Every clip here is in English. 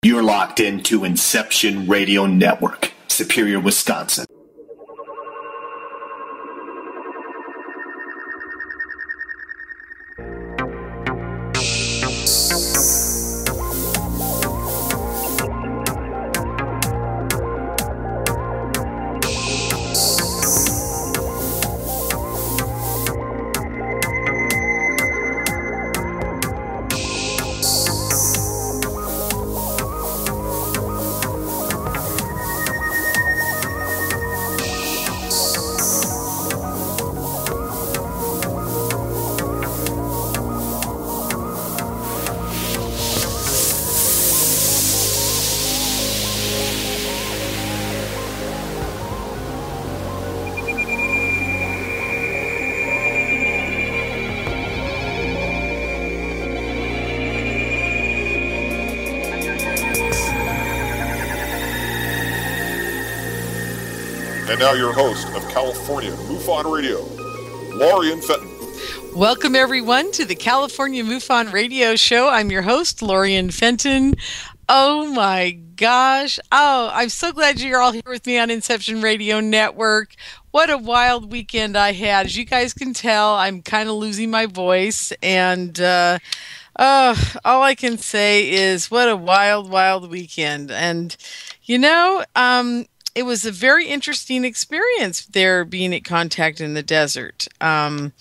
You're locked into Inception Radio Network, Superior, Wisconsin. And now your host of California MUFON Radio, Lorien Fenton. Welcome, everyone, to the California MUFON Radio Show. I'm your host, Lorien Fenton. Oh, my gosh. Oh, I'm so glad you're all here with me on Inception Radio Network. What a wild weekend I had. As you guys can tell, I'm kind of losing my voice. And all I can say is what a wild, wild weekend. And, you know, it was a very interesting experience there being at Contact in the Desert. And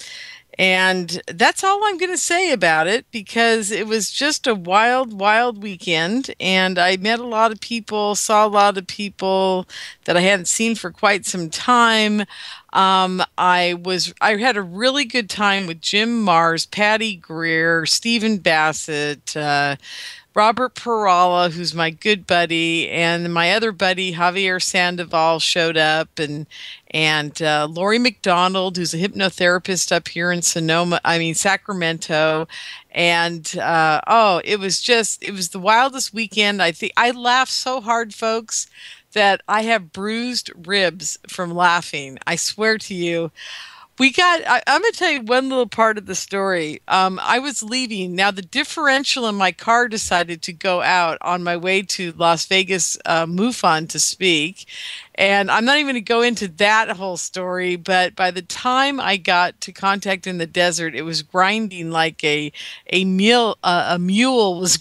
that's all I'm going to say about it, because it was just a wild, wild weekend. And I met a lot of people, saw a lot of people that I hadn't seen for quite some time. I had a really good time with Jim Mars, Patty Greer, Stephen Bassett, Robert Perala, who's my good buddy, and my other buddy, Javier Sandoval, showed up, and Lori McDonald, who's a hypnotherapist up here in Sacramento. And, it was the wildest weekend. I think I laughed so hard, folks, that I have bruised ribs from laughing. I swear to you. I'm going to tell you one little part of the story. I was leaving. Now, the differential in my car decided to go out on my way to Las Vegas MUFON to speak. And I'm not even going to go into that whole story, but by the time I got to Contact in the Desert, it was grinding like a mule was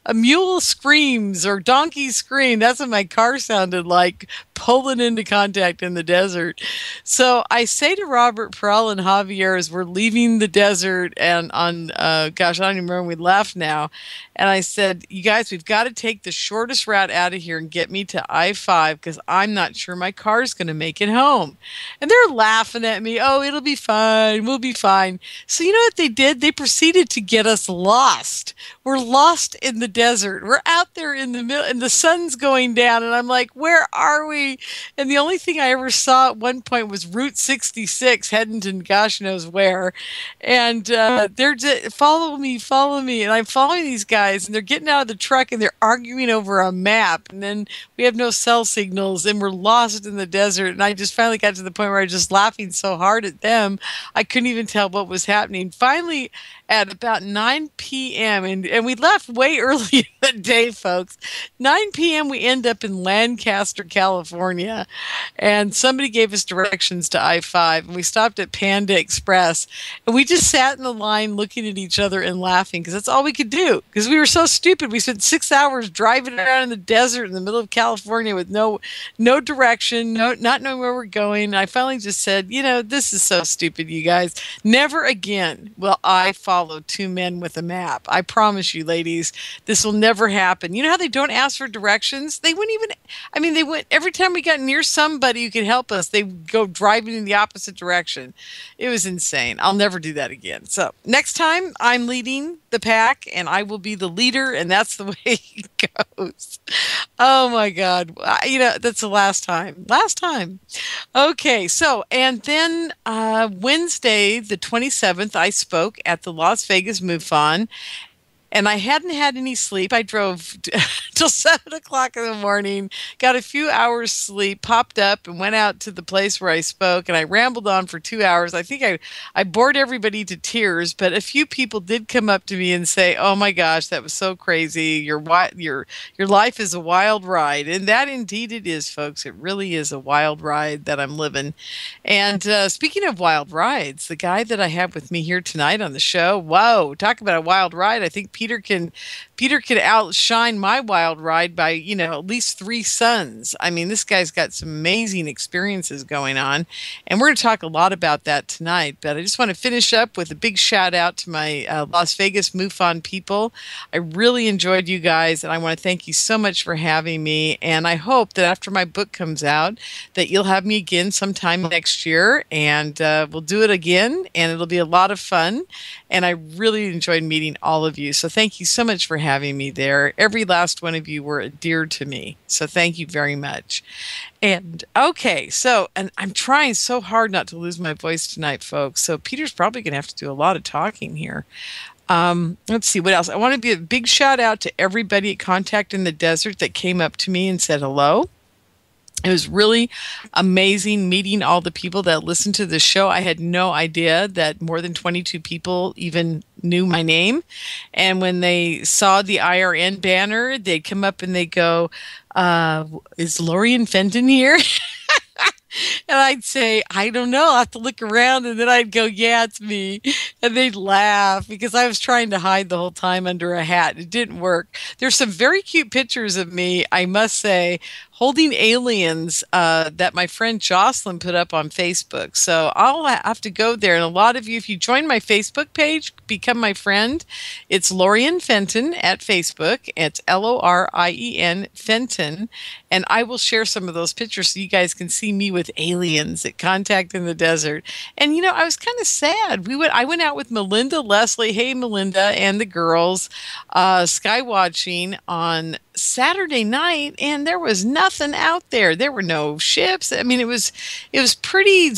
a mule screams, or donkey scream. That's what my car sounded like, pulling into Contact in the Desert. So I say to Robert Perel and Javier as we're leaving the desert, and on I don't even remember when we left now, and I said, you guys, we've got to take the shortest route out of here and get me to I-5, because I'm not sure my car's going to make it home. And they're laughing at me. Oh, it'll be fine. We'll be fine. So you know what they did? They proceeded to get us lost. We're lost in the desert. We're out there in the middle, and the sun's going down. And I'm like, where are we? And the only thing I ever saw at one point was Route 66 heading to gosh knows where. And they're just, follow me. And I'm following these guys. And they're getting out of the truck and they're arguing over a map. And then we have no cell signals and we're lost in the desert. And I just finally got to the point where I was just laughing so hard at them, I couldn't even tell what was happening. Finally, at about 9 p.m., and we left way early in the day, folks. 9 p.m., we end up in Lancaster, California. And somebody gave us directions to I-5. And we stopped at Panda Express. And we just sat in the line looking at each other and laughing, because that's all we could do. Because we were so stupid. We spent 6 hours driving around in the desert in the middle of California with no direction, not knowing where we're going. And I finally just said, this is so stupid, you guys. Never again will I follow two men with a map. I promise you, ladies, this will never happen. You know how they don't ask for directions? They wouldn't even, they went, every time we got near somebody who could help us, they would go driving in the opposite direction. It was insane. I'll never do that again. So next time I'm leading the pack, and I will be the leader, and that's the way it goes. Oh my God. That's the last time. Okay. So, and then Wednesday, the 27th, I spoke at the Las Vegas MUFON. And I hadn't had any sleep. I drove till 7 o'clock in the morning, got a few hours sleep, popped up and went out to the place where I spoke, and I rambled on for 2 hours. I think I bored everybody to tears, but a few people did come up to me and say, "Oh my gosh, that was so crazy. Your life is a wild ride." And that indeed it is, folks. It really is a wild ride that I'm living. And speaking of wild rides, the guy that I have with me here tonight on the show, whoa, talk about a wild ride. I think Peter can outshine my wild ride by, at least 3 suns. I mean, this guy's got some amazing experiences going on, and we're going to talk a lot about that tonight. But I just want to finish up with a big shout out to my Las Vegas MUFON people. I really enjoyed you guys, and I want to thank you so much for having me. And I hope that after my book comes out, that you'll have me again sometime next year, and we'll do it again, and it'll be a lot of fun. And I really enjoyed meeting all of you. So thank you so much for having me there. Every last one of you were dear to me. So thank you very much. And okay, and I'm trying so hard not to lose my voice tonight, folks. So Peter's probably going to have to do a lot of talking here. Let's see what else. I want to be a big shout out to everybody at Contact in the Desert that came up to me and said hello. It was really amazing meeting all the people that listened to the show. I had no idea that more than 22 people even knew my name. And when they saw the IRN banner, they'd come up and they'd go, is Lorien Fenton here? And I'd say, I don't know, I'll have to look around. And then I'd go, yeah, it's me. And they'd laugh because I was trying to hide the whole time under a hat. It didn't work. There's some very cute pictures of me, I must say, holding aliens that my friend Jocelyn put up on Facebook. So I'll have to go there. And a lot of you, if you join my Facebook page, become my friend. It's Lorien Fenton at Facebook. It's Lorien Fenton. And I will share some of those pictures so you guys can see me with aliens at Contact in the Desert. And, I was kind of sad. I went out with Melinda Leslie, hey Melinda, and the girls sky watching on Saturday night, and there was nothing out there. There were no ships. I mean, it was pretty,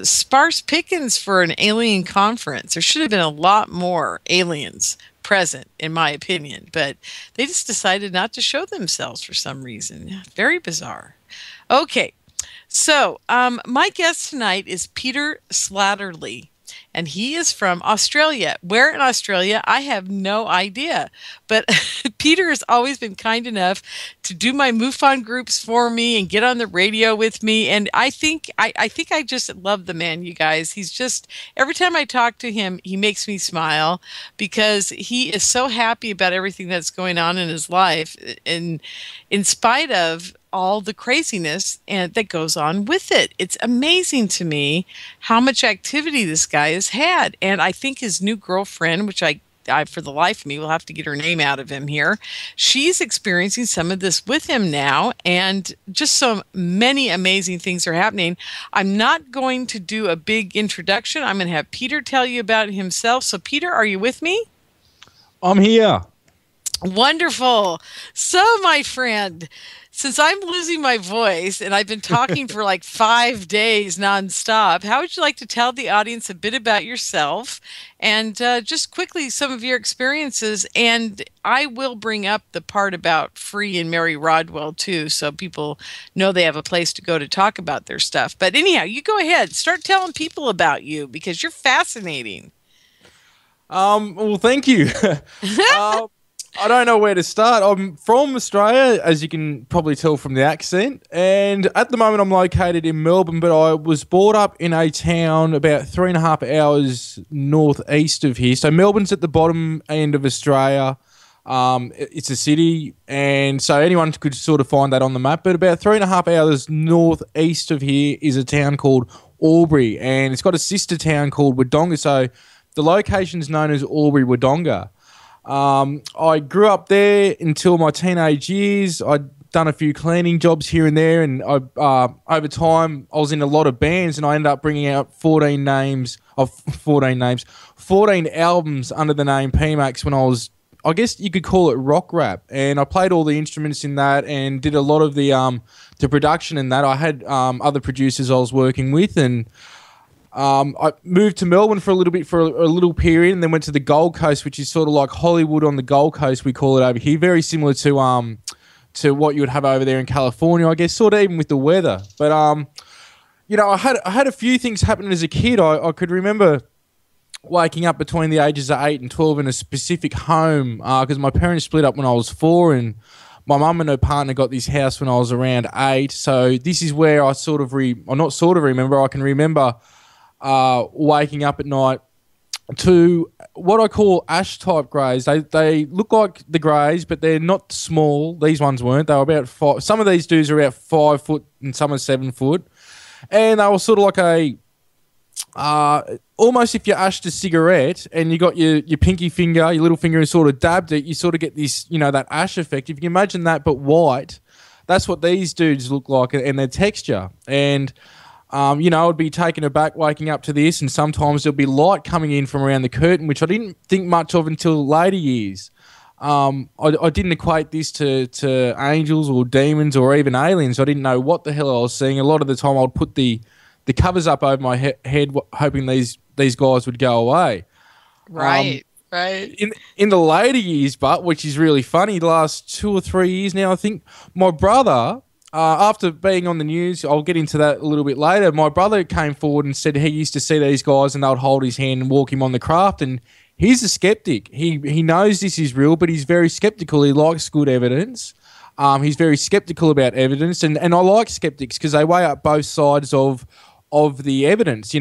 sparse pickings for an alien conference. There should have been a lot more aliens present, in my opinion, but they just decided not to show themselves for some reason. Very bizarre. Okay, so my guest tonight is Peter Slattery. And he is from Australia. Where in Australia, I have no idea. But Peter has always been kind enough to do my MUFON groups for me and get on the radio with me. And I think I just love the man, you guys. He's just, every time I talk to him, he makes me smile because he is so happy about everything that's going on in his life. And in spite of all the craziness that goes on with it. It's amazing to me how much activity this guy has had. And I think his new girlfriend, which I for the life of me, will have to get her name out of him here, she's experiencing some of this with him now. And just so many amazing things are happening. I'm not going to do a big introduction. I'm going to have Peter tell you about himself. So Peter, are you with me? I'm here. Wonderful. So, my friend, since I'm losing my voice and I've been talking for like 5 days nonstop, how would you like to tell the audience a bit about yourself and just quickly some of your experiences? And I will bring up the part about Free and Mary Rodwell too, so people know they have a place to go to talk about their stuff. But anyhow, you go ahead. Start telling people about you because you're fascinating. Well, thank you. I don't know where to start. I'm from Australia, as you can probably tell from the accent. And at the moment, I'm located in Melbourne, but I was brought up in a town about 3.5 hours northeast of here. So Melbourne's at the bottom end of Australia. It's a city, and so anyone could sort of find that on the map. But about 3.5 hours northeast of here is a town called Orbs, and it's got a sister town called Wodonga. So the location is known as Albury-Wodonga. I grew up there until my teenage years. I'd done a few cleaning jobs here and there, and over time I was in a lot of bands, and I ended up bringing out 14 albums under the name P-Max when I was, I guess you could call it rock rap, and I played all the instruments in that and did a lot of the production in that. I had other producers I was working with, and I moved to Melbourne for a little bit, for a little period, and then went to the Gold Coast, which is sort of like Hollywood on the Gold Coast, we call it over here. Very similar to what you would have over there in California, I guess, sort of even with the weather. But I had a few things happening as a kid. I could remember waking up between the ages of 8 and 12 in a specific home because my parents split up when I was 4, and my mum and her partner got this house when I was around 8. So this is where I I can remember waking up at night to what I call ash-type greys. They look like the greys, but they're not small. These ones weren't. They were about 5. Some of these dudes are about 5 foot and some are 7 foot. And they were sort of like a almost if you ashed a cigarette and you got your pinky finger, your little finger, and sort of dabbed it, you sort of get this, that ash effect. If you can imagine that, but white, that's what these dudes look like and their texture. And, I'd be taken aback waking up to this, and sometimes there'll be light coming in from around the curtain, which I didn't think much of until later years. I didn't equate this to angels or demons or even aliens. I didn't know what the hell I was seeing. A lot of the time I'd put the covers up over my head, hoping these guys would go away. Right. In the later years, but which is really funny, the last 2 or 3 years now, I think, my brother, after being on the news, I'll get into that a little bit later, my brother came forward and said he used to see these guys and they would hold his hand and walk him on the craft, and he's a skeptic. He knows this is real, but he's very skeptical. He likes good evidence. He's very skeptical about evidence, and I like skeptics because they weigh up both sides of the evidence.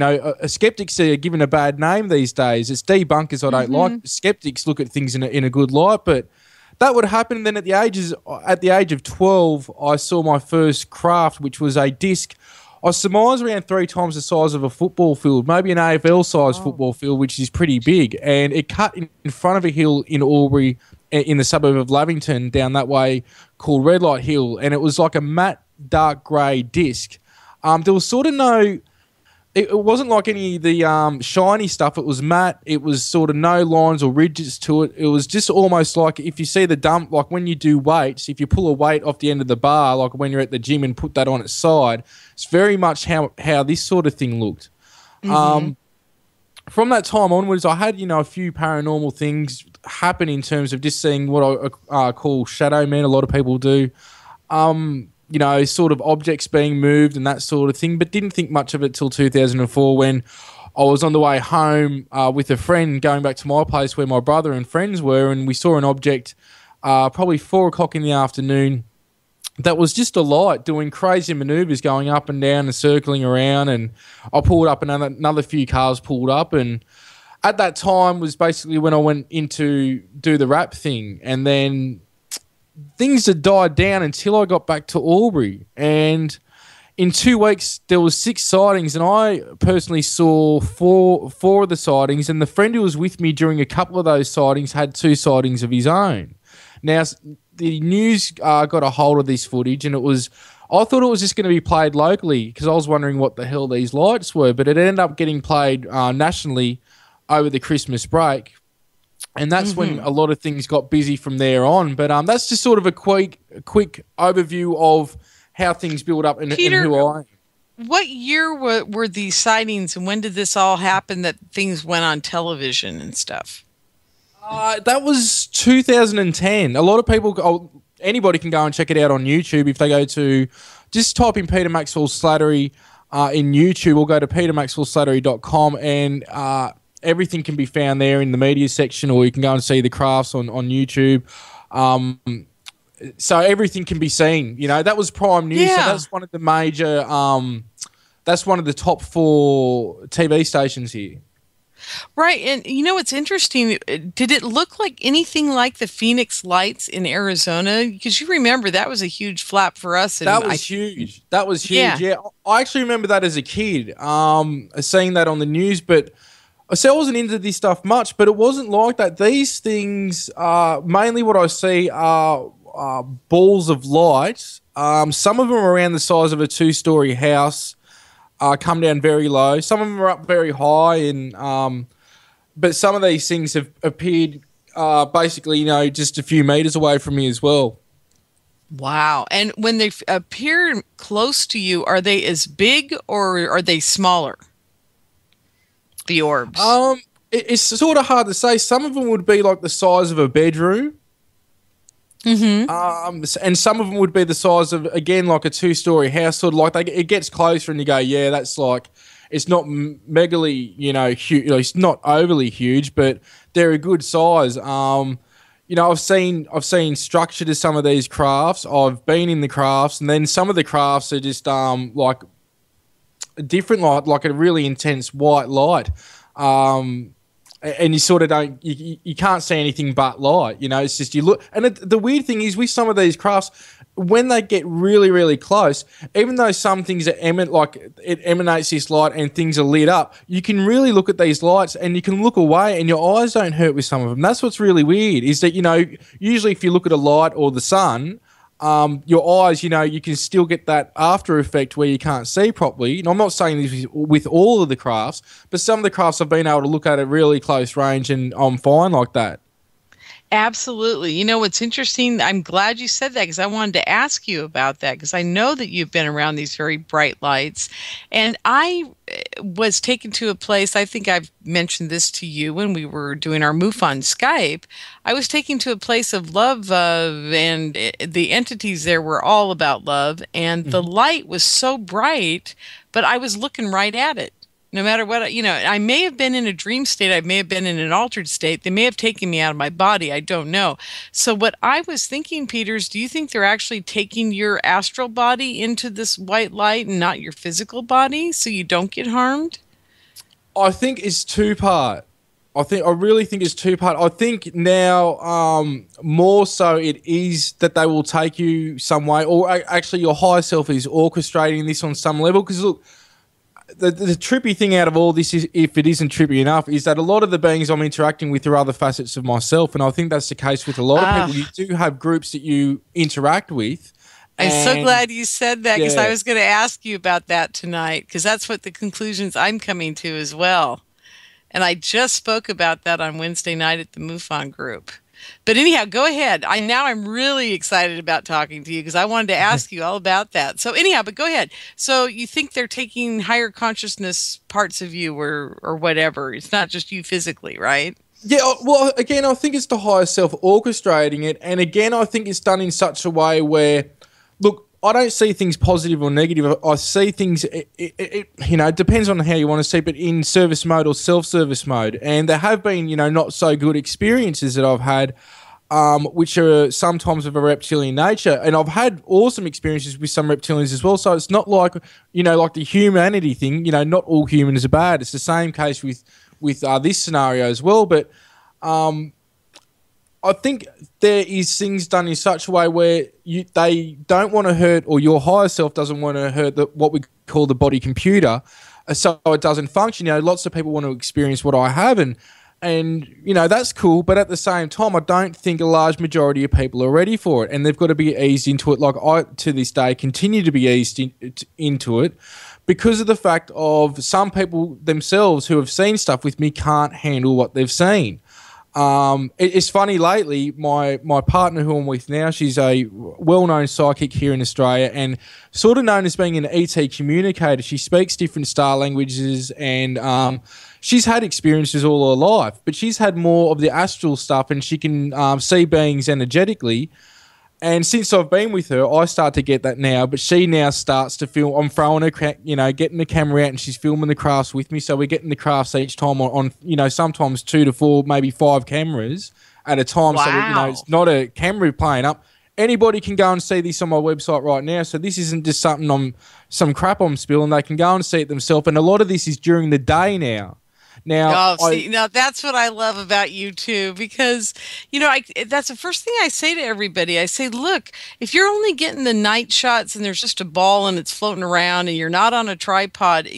Skeptics are given a bad name these days. It's debunkers I don't like. Skeptics look at things in a good light, but that would happen. And then at the age of 12, I saw my first craft, which was a disc. I surmise around 3 times the size of a football field, maybe an AFL-sized football field, which is pretty big. And it cut in front of a hill in Albury, in the suburb of Lavington, down that way, called Red Light Hill. And it was like a matte, dark grey disc. There was sort of no... It wasn't like any of the shiny stuff. It was matte. It was sort of no lines or ridges to it. It was just almost like if you see the dump, like when you do weights, if you pull a weight off the end of the bar, like when you're at the gym and put that on its side, it's very much how this sort of thing looked. From that time onwards, I had, a few paranormal things happen in terms of just seeing what I call shadow men. A lot of people do. Sort of objects being moved and that sort of thing, but didn't think much of it till 2004 when I was on the way home with a friend going back to my place where my brother and friends were, and we saw an object probably 4 o'clock in the afternoon that was just a light doing crazy maneuvers, going up and down and circling around, and I pulled up and another few cars pulled up, and at that time was basically when I went in to do the rap thing, and then things had died down until I got back to Albury, and in 2 weeks there was 6 sightings, and I personally saw four of the sightings, and the friend who was with me during a couple of those sightings had 2 sightings of his own. Now, the news got a hold of this footage, and I thought it was just going to be played locally because I was wondering what the hell these lights were, but it ended up getting played nationally over the Christmas break. And that's when a lot of things got busy from there on. But that's just sort of a quick overview of how things build up and who I am. What year were these sightings, and when did this all happen that things went on television and stuff? That was 2010. A lot of people, anybody can go and check it out on YouTube if they go to, just type in Peter Maxwell Slattery in YouTube, or go to petermaxwellslattery.com, and everything can be found there in the media section, or you can go and see the crafts on YouTube. So everything can be seen. That was Prime News. Yeah. So that's one of the major, that's one of the top 4 TV stations here. Right. And it's interesting. Did it look like anything like the Phoenix Lights in Arizona? Because you remember that was a huge flap for us. That was huge. That was huge. Yeah. I actually remember that as a kid, seeing that on the news, but I wasn't into this stuff much, but it wasn't like that. These things, mainly what I see are balls of light. Some of them are around the size of a 2-story house, come down very low. Some of them are up very high, and but some of these things have appeared basically, just a few meters away from me as well. Wow. And when they appear close to you, are they as big or are they smaller? The orbs. It's sort of hard to say. Some of them would be like the size of a bedroom. Mm-hmm. And some of them would be the size of, again, like a 2-story house. Sort of like it gets closer, and you go, yeah, that's like, it's not megally, huge. It's not overly huge, but they're a good size. I've seen structure to some of these crafts. I've been in the crafts, and then some of the crafts are just like a different light, like a really intense white light. And you sort of don't, you can't see anything but light, it's just you look. And the weird thing is with some of these crafts, when they get really, really close, even though some things are it emanates this light and things are lit up, you can really look at these lights and you can look away and your eyes don't hurt with some of them. That's what's really weird, is that, usually if you look at a light or the sun, your eyes, you can still get that after effect where you can't see properly. And I'm not saying this with all of the crafts, but some of the crafts I've been able to look at really close range and I'm fine like that. Absolutely. You know what's interesting? I'm glad you said that, because I wanted to ask you about that, because I know that you've been around these very bright lights. And I was taken to a place, I think I've mentioned this to you when we were doing our MUFON Skype. I was taken to a place of love, and the entities there were all about love. And the light was so bright, but I was looking right at it. No matter what, I may have been in a dream state. I may have been in an altered state. They may have taken me out of my body. I don't know. So what I was thinking, Peters, do you think they're actually taking your astral body into this white light and not your physical body so you don't get harmed? I think it's two-part. I really think it's two-part. I think now more so it is that they will take you some way, or actually your higher self is orchestrating this on some level. Because look, the trippy thing out of all this is, if it isn't trippy enough, is that a lot of the beings I'm interacting with are other facets of myself, and I think that's the case with a lot of people. You do have groups that you interact with. I'm so glad you said that, because I was going to ask you about that tonight, because that's what the conclusions I'm coming to as well. And I just spoke about that on Wednesday night at the MUFON group. But anyhow, go ahead. I'm really excited about talking to you, because I wanted to ask you all about that. So anyhow, but go ahead. So you think they're taking higher consciousness parts of you or whatever. It's not just you physically, right? Yeah, well, again, I think it's the higher self orchestrating it. And again, I think it's done in such a way where, look, I don't see things positive or negative. I see things, it depends on how you want to see, but in service mode or self-service mode. And there have been, not so good experiences that I've had, which are sometimes of a reptilian nature. And I've had awesome experiences with some reptilians as well. So it's not like, like the humanity thing, not all humans are bad. It's the same case with this scenario as well. But I think there is things done in such a way where they don't want to hurt, or your higher self doesn't want to hurt what we call the body computer, so it doesn't function. Lots of people want to experience what I have, and that's cool. But at the same time, I don't think a large majority of people are ready for it, and they've got to be eased into it. Like I, to this day, continue to be eased into it, because of the fact of some people themselves who have seen stuff with me can't handle what they've seen. It's funny lately, my partner who I'm with now, she's a well-known psychic here in Australia and sort of known as being an ET communicator. She speaks different star languages, and she's had experiences all her life, but she's had more of the astral stuff, and she can see beings energetically. And since I've been with her, I start to get that now, but she now starts to film. I'm throwing her, getting the camera out, and she's filming the crafts with me. So we're getting the crafts each time on sometimes 2 to 4, maybe 5 cameras at a time. Wow. So, it's not a camera playing up. Anybody can go and see this on my website right now. So this isn't just some crap I'm spilling. They can go and see it themselves. And a lot of this is during the day now. Now that's what I love about you too, because that's the first thing I say to everybody. I say, look, if you're only getting the night shots and there's just a ball and it's floating around and you're not on a tripod,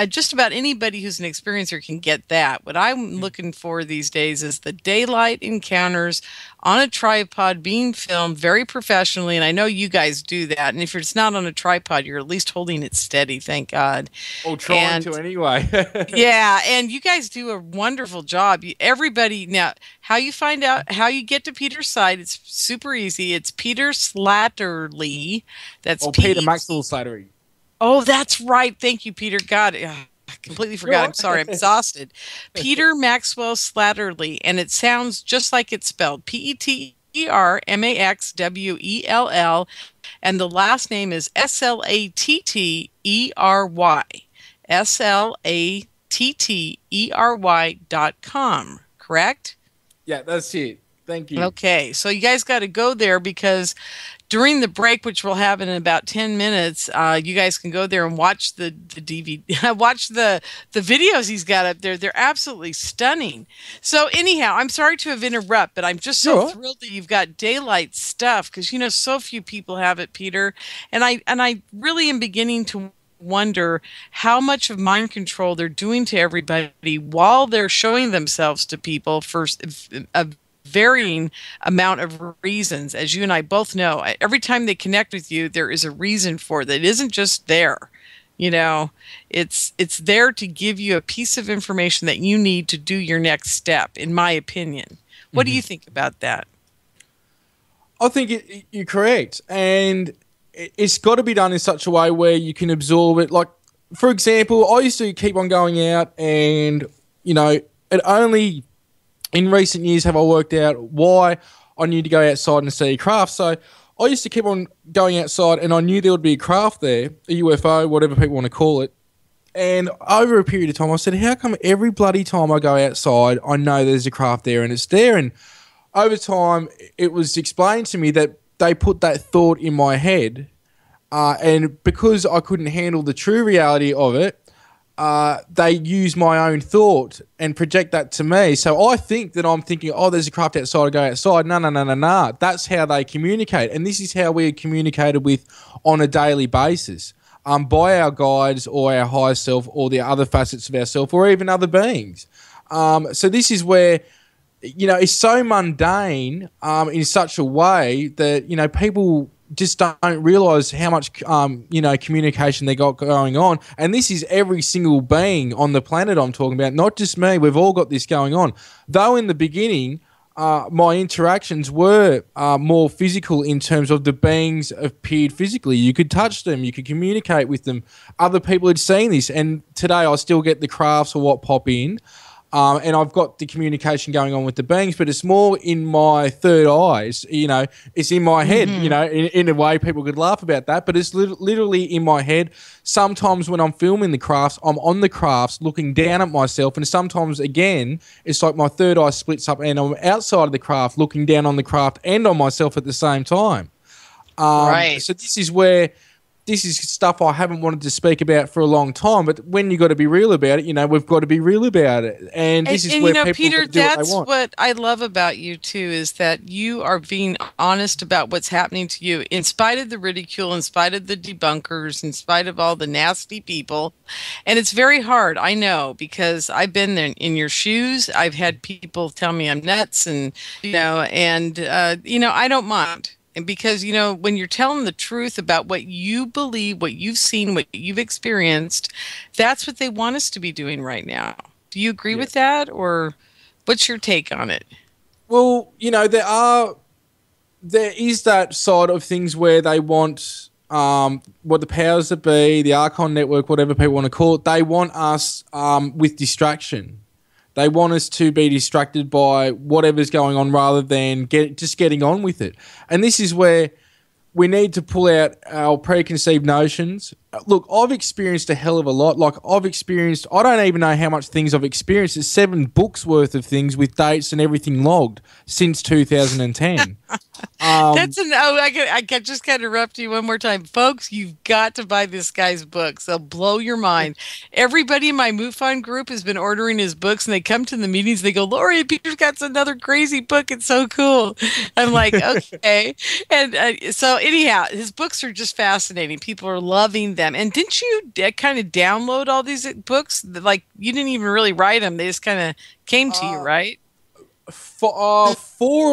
just about anybody who's an experiencer can get that. What I'm looking for these days is the daylight encounters on a tripod being filmed very professionally, and I know you guys do that. And if it's not on a tripod, you're at least holding it steady, thank God. Or trying to anyway. Yeah, and you guys do a wonderful job. Everybody, now, how you find out, how you get to Peter's site, it's super easy. It's Peter Slattery. That's Peter Maxwell Slattery. Oh, that's right. Thank you, Peter. God, completely forgot. I'm sorry. I'm exhausted. Peter Maxwell Slattery, and it sounds just like it's spelled Peter Maxwell, and the last name is Slattery. Slattery.com, correct? Yeah, that's it. Thank you. Okay, so you guys got to go there because during the break, which we'll have in about 10 minutes, you guys can go there and watch the DVD, watch the videos he's got up there. They're absolutely stunning. So anyhow, I'm sorry to have interrupted, but I'm just so thrilled that you've got daylight stuff because, so few people have it, Peter. And I really am beginning to wonder how much of mind control they're doing to everybody while they're showing themselves to people for a varying amount of reasons. As you and I both know, every time they connect with you, there is a reason for it. It isn't just there. It's there to give you a piece of information that you need to do your next step, in my opinion. What do you think about that? I think you're correct. And it's got to be done in such a way where you can absorb it. Like, for example, I used to keep on going out and, it only in recent years have I worked out why I need to go outside and see a craft. So I used to keep on going outside and I knew there would be a craft there, a UFO, whatever people want to call it. And over a period of time, I said, how come every bloody time I go outside, I know there's a craft there and it's there? And over time, it was explained to me that they put that thought in my head. And because I couldn't handle the true reality of it, they use my own thought and project that to me. So I think that I'm thinking, there's a craft outside, I go outside. No. That's how they communicate. And this is how we're communicated with on a daily basis by our guides or our higher self or the other facets of ourself or even other beings. So this is where, it's so mundane in such a way that, people just don't realise how much, communication they got going on. And this is every single being on the planet I'm talking about, not just me. We've all got this going on. Though in the beginning, my interactions were more physical in terms of the beings appeared physically. You could touch them. You could communicate with them. Other people had seen this. And today I still get the crafts or what pop in. And I've got the communication going on with the beings, but it's more in my third eyes, it's in my head, in a way people could laugh about that, but it's literally in my head. Sometimes when I'm filming the crafts, I'm on the crafts looking down at myself, and sometimes, again, it's like my third eye splits up and I'm outside of the craft looking down on the craft and on myself at the same time. Right. So this is stuff I haven't wanted to speak about for a long time, but when you got to be real about it, we've got to be real about it. And this is where people Peter, do what they that's want. what I love about you too, is that you are being honest about what's happening to you, in spite of the ridicule, in spite of the debunkers, in spite of all the nasty people. And it's very hard, I know, because I've been there in your shoes. I've had people tell me I'm nuts, and I don't mind. And because, when you're telling the truth about what you believe, what you've seen, what you've experienced, that's what they want us to be doing right now. Do you agree with that? Or what's your take on it? Well, there is that side of things where they want what the powers that be, the Archon Network, whatever people want to call it, they want us with distraction. They want us to be distracted by whatever's going on rather than just getting on with it. And this is where we need to pull out our preconceived notions. Look, I've experienced a hell of a lot. I don't even know how much things I've experienced. It's 7 books worth of things with dates and everything logged since 2010. I can just kind of interrupt you one more time. Folks, you've got to buy this guy's books. They'll blow your mind. Everybody in my MUFON group has been ordering his books, and they come to the meetings. They go, Lorien, Peter's got another crazy book. It's so cool. I'm like, okay. And so anyhow, his books are just fascinating. People are loving them. And didn't you kind of download all these books? Like, you didn't even really write them. They just kind of came to you, right? 4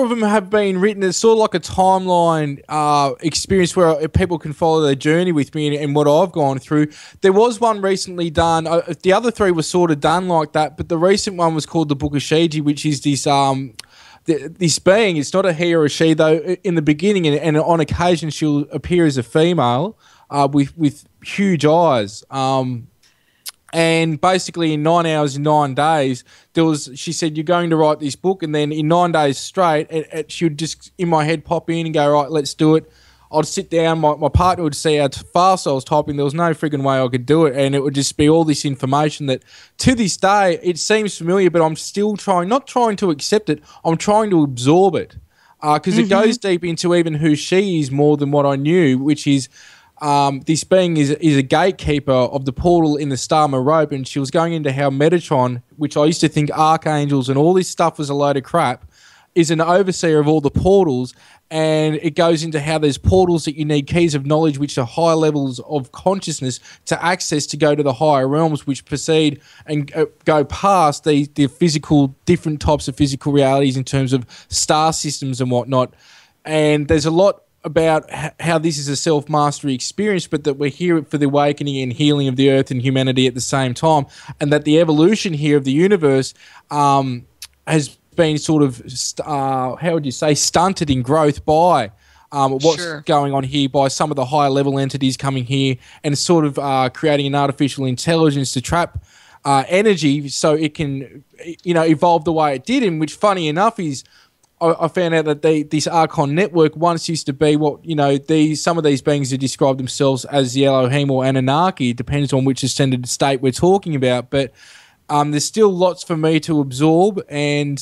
of them have been written. It's sort of like a timeline experience where people can follow their journey with me and what I've gone through. There was one recently done. The other 3 were sort of done like that, but the recent one was called the Book of Shiji, which is this this being. It's not a he or a she, though. In the beginning, and on occasion, she'll appear as a female with huge eyes. And basically in 9 hours, in 9 days, she said, you're going to write this book. And then in 9 days straight, she would just in my head pop in and go, right, let's do it. I'd sit down, my partner would see how fast I was typing. There was no friggin' way I could do it. And it would just be all this information that to this day, it seems familiar, but I'm still not trying to accept it. I'm trying to absorb it. Because it goes deep into even who she is more than what I knew, which is this being is a gatekeeper of the portal in the Star Merope, and she was going into how Metatron, which I used to think archangels and all this stuff was a load of crap, is an overseer of all the portals, and it goes into how there's portals that you need keys of knowledge, which are higher levels of consciousness to access to go to the higher realms, which proceed and go past the physical, different types of physical realities in terms of star systems and whatnot. And there's a lot about how this is a self-mastery experience, but that we're here for the awakening and healing of the earth and humanity at the same time, and that the evolution here of the universe has been sort of, how would you say, stunted in growth by what's going on here, by some of the higher level entities coming here and sort of creating an artificial intelligence to trap energy so it can, evolve the way it did. And which, funny enough, is I found out that this Archon network once used to be what, some of these beings have described themselves as the Elohim or Anunnaki. It depends on which ascended state we're talking about. But there's still lots for me to absorb, and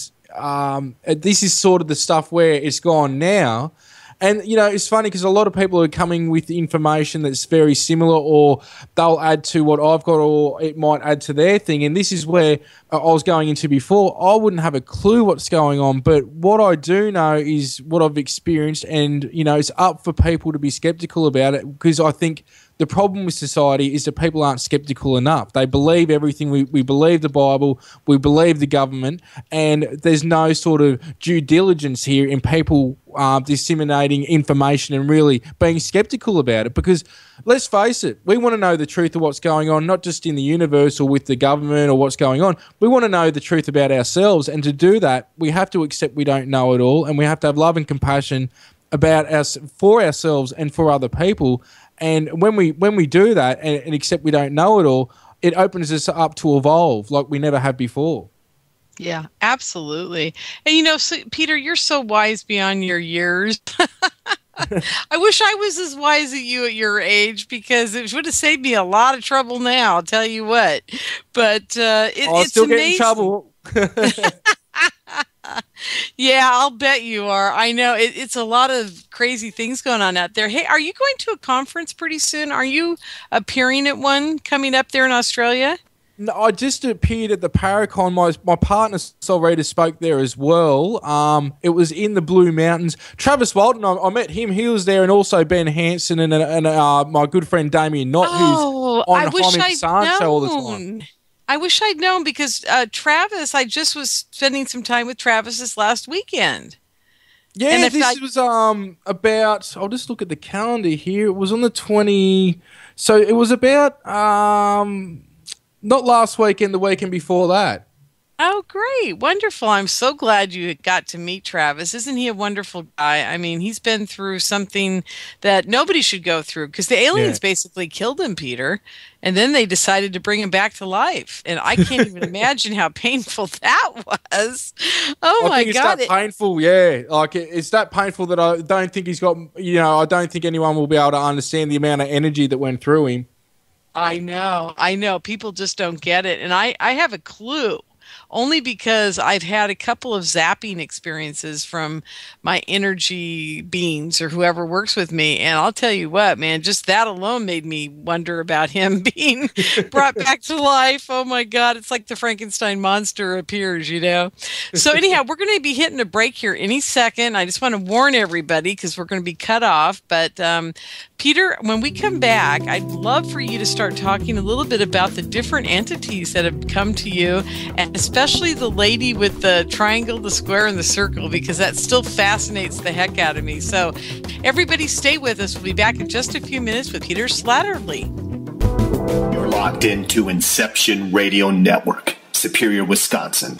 this is sort of the stuff where it's gone now. And, it's funny because a lot of people are coming with information that's very similar, or they'll add to what I've got, or it might add to their thing. And this is where I was going into before. I wouldn't have a clue what's going on, but what I do know is what I've experienced, and, it's up for people to be skeptical about it, because I think the problem with society is that people aren't skeptical enough. They believe everything. We believe the Bible. We believe the government. And there's no sort of due diligence here in people disseminating information and really being skeptical about it. Because let's face it, we want to know the truth of what's going on, not just in the universe or with the government or what's going on. We want to know the truth about ourselves. And to do that, we have to accept we don't know it all. And we have to have love and compassion about us, for ourselves and for other people. And when we do that and accept we don't know it all, it opens us up to evolve like we never have before. Yeah, absolutely. And Peter, you're so wise beyond your years. I wish I was as wise as you at your age, because it would have saved me a lot of trouble now, I'll tell you what. But it's still amazing. Get in trouble. Yeah, I'll bet you are. I know it's a lot of crazy things going on out there. Hey, are you going to a conference pretty soon? Are you appearing at one coming up there in Australia? No, I just appeared at the Paracon. My partner, Solrita, spoke there as well. It was in the Blue Mountains. Travis Walton, I met him. He was there, and also Ben Hansen and my good friend Damien Knott, who's on Jaime Sancho all the time. I wish I'd known, because Travis, I just was spending some time with Travis this last weekend. Yeah, and this was about, I'll just look at the calendar here. It was on the 20, so it was about, not last weekend, the weekend before that. Oh, great. Wonderful. I'm so glad you got to meet Travis. Isn't he a wonderful guy? I mean, he's been through something that nobody should go through, because the aliens basically killed him, Peter, and then they decided to bring him back to life. And I can't even imagine how painful that was. Oh, my God. It's that painful, yeah. Like, it's that painful that I don't think he's got, I don't think anyone will be able to understand the amount of energy that went through him. I know. People just don't get it. And I have a clue. Only because I've had a couple of zapping experiences from my energy beings or whoever works with me. And I'll tell you what, man, just that alone made me wonder about him being brought back to life. Oh, my God. It's like the Frankenstein monster appears, So anyhow, we're going to be hitting a break here any second. I just want to warn everybody, because we're going to be cut off. But Peter, when we come back, I'd love for you to start talking a little bit about the different entities that have come to you, and especially the lady with the triangle, the square, and the circle, because that still fascinates the heck out of me. So everybody stay with us. We'll be back in just a few minutes with Peter Slattery. You're locked into Inception Radio Network, Superior, Wisconsin.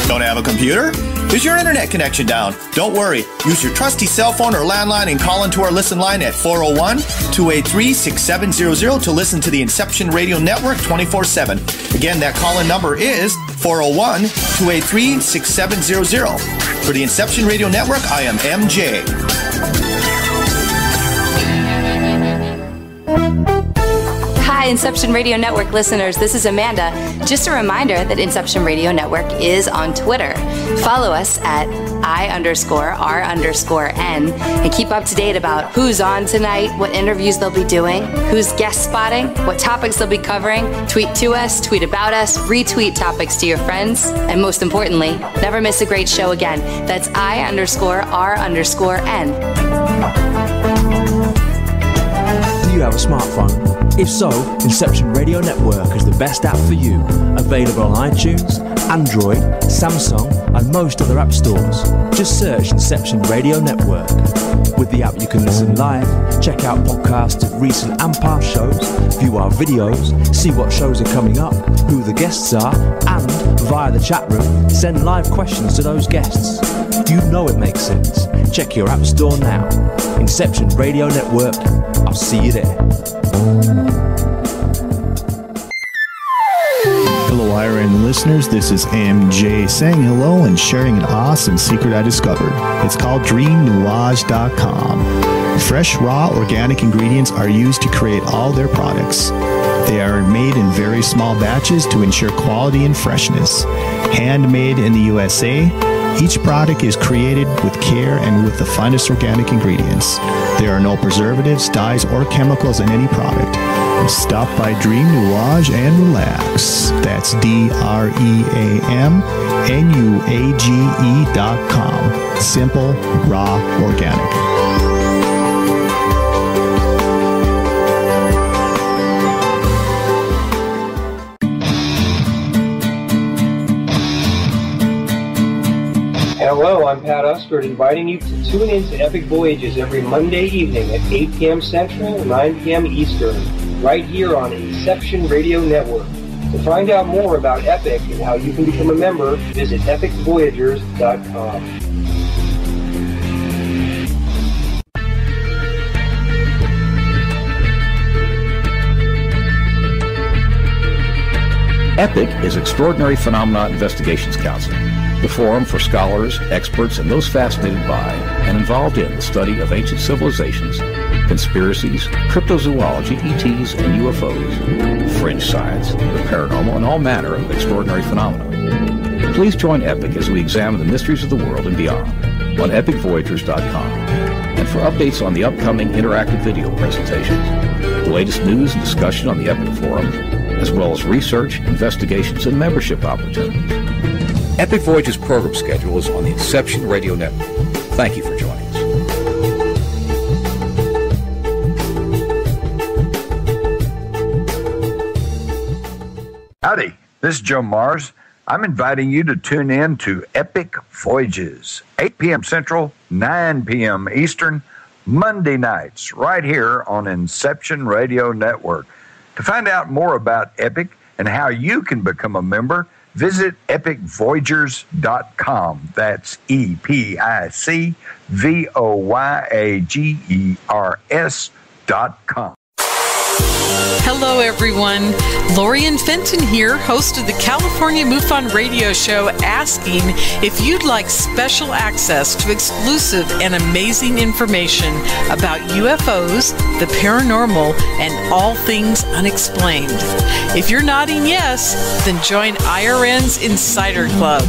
Don't have a computer? Is your internet connection down? Don't worry. Use your trusty cell phone or landline and call into our listen line at 401-283-6700 to listen to the Inception Radio Network 24/7. Again, that call-in number is 401-283-6700. For the Inception Radio Network, I am MJ. Hi, Inception Radio Network listeners. This is Amanda. Just a reminder that Inception Radio Network is on Twitter. Follow us at I_R_N and keep up to date about who's on tonight, what interviews they'll be doing, who's guest spotting, what topics they'll be covering. Tweet to us, tweet about us, retweet topics to your friends, and most importantly, never miss a great show again. That's I_R_N. Do you have a smartphone? If so, Inception Radio Network is the best app for you. Available on iTunes, Android, Samsung, and most other app stores. Just search Inception Radio Network. With the app you can listen live, check out podcasts of recent and past shows, view our videos, see what shows are coming up, who the guests are, and, via the chat room, send live questions to those guests. You know it makes sense. Check your app store now. Inception Radio Network. I'll see you there. Hello, IRN listeners. This is MJ saying hello and sharing an awesome secret I discovered. It's called DreamNuage.com. Fresh, raw, organic ingredients are used to create all their products. They are made in very small batches to ensure quality and freshness. Handmade in the USA, each product is created with care and with the finest organic ingredients. There are no preservatives, dyes, or chemicals in any product. Stop by Dream Nuage and relax. That's DreamNuage.com. Simple, raw, organic. Hello, I'm Pat Ustford, inviting you to tune in to Epic Voyages every Monday evening at 8 p.m. Central, 9 p.m. Eastern, right here on Inception Radio Network. To find out more about Epic and how you can become a member, visit epicvoyagers.com. EPIC is Extraordinary Phenomena Investigations Council, the forum for scholars, experts, and those fascinated by and involved in the study of ancient civilizations, conspiracies, cryptozoology, ETs, and UFOs, fringe science, the paranormal, and all manner of extraordinary phenomena. Please join EPIC as we examine the mysteries of the world and beyond on epicvoyagers.com. And for updates on the upcoming interactive video presentations, the latest news and discussion on the EPIC forum, as well as research, investigations, and membership opportunities. Epic Voyage's program schedule is on the Inception Radio Network. Thank you for joining us. Howdy, this is Joe Mars. I'm inviting you to tune in to Epic Voyages, 8 p.m. Central, 9 p.m. Eastern, Monday nights, right here on Inception Radio Network. To find out more about Epic and how you can become a member, visit epicvoyagers.com. That's epicvoyagers.com. Hello, everyone. Lorien Fenton here, host of the California MUFON Radio Show, asking if you'd like special access to exclusive and amazing information about UFOs, the paranormal, and all things unexplained. If you're nodding yes, then join IRN's Insider Club.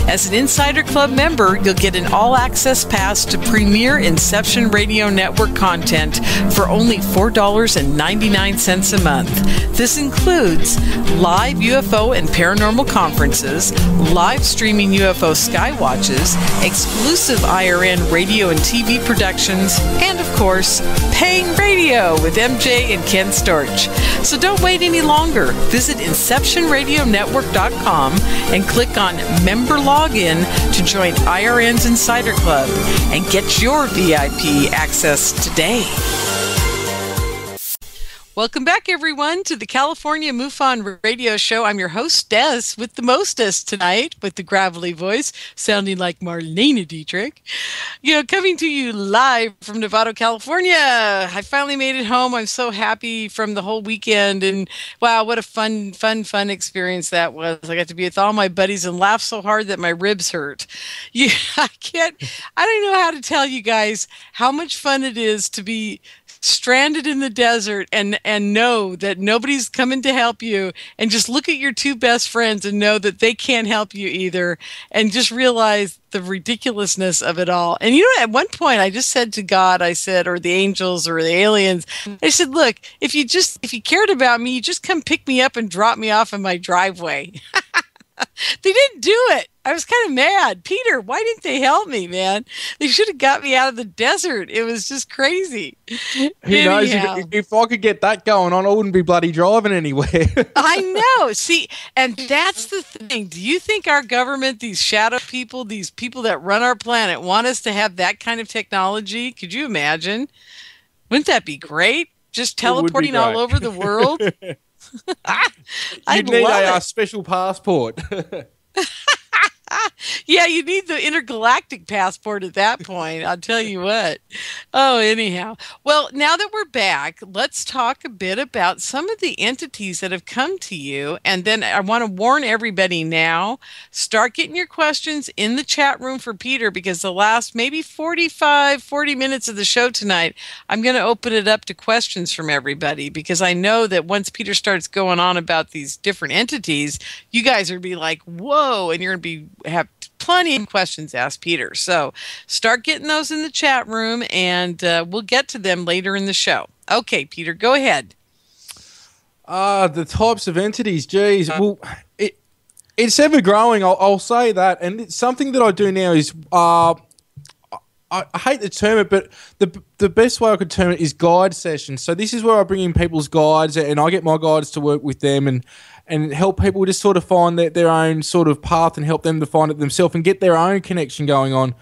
As an Insider Club member, you'll get an all-access pass to premier Inception Radio Network content for only $4.99 a month. This includes live UFO and paranormal conferences, live streaming UFO skywatches, exclusive IRN radio and TV productions, and of course, paying radio with MJ and Ken Storch. So don't wait any longer. Visit InceptionRadioNetwork.com and click on Member Login to join IRN's Insider Club and get your VIP access today. Welcome back, everyone, to the California MUFON Radio Show. I'm your hostess with the mostest tonight, with the gravelly voice, sounding like Marlene Dietrich. Coming to you live from Nevada, California. I finally made it home. I'm so happy from the whole weekend, and wow, what a fun experience that was. I got to be with all my buddies and laugh so hard that my ribs hurt. I don't know how to tell you guys how much fun it is to be stranded in the desert and know that nobody's coming to help you, and just look at your two best friends and know that they can't help you either, and just realize the ridiculousness of it all. And at one point I just said to God, or the angels or the aliens, I said, look, if you cared about me, you just come pick me up and drop me off in my driveway. They didn't do it. I was kind of mad. Peter, why didn't they help me, man? They should have got me out of the desert. It was just crazy. Who knows? If I could get that going on, I wouldn't be bloody driving anywhere. I know. See, and that's the thing. Do you think our government, these shadow people, these people that run our planet, want us to have that kind of technology? Could you imagine? Wouldn't that be great? Just teleporting all over the world? You'd need a special passport. Yeah, you need the intergalactic passport at that point. I'll tell you what. Oh, anyhow. Well, now that we're back, let's talk a bit about some of the entities that have come to you. And then I want to warn everybody now, start getting your questions in the chat room for Peter, because the last maybe 40 minutes of the show tonight, I'm going to open it up to questions from everybody, because I know that once Peter starts going on about these different entities, you guys are going to be like, whoa, and you're going to have plenty of questions to ask Peter. So start getting those in the chat room, and we'll get to them later in the show. Okay, Peter, go ahead. The types of entities, geez. Well, it's ever growing, I'll say that. And it's something that I do now is, I hate to term it, but the best way I could term it is guide sessions. So this is where I bring in people's guides, and I get my guides to work with them and help people just sort of find their own sort of path, and help them to find it themselves and get their own connection going on,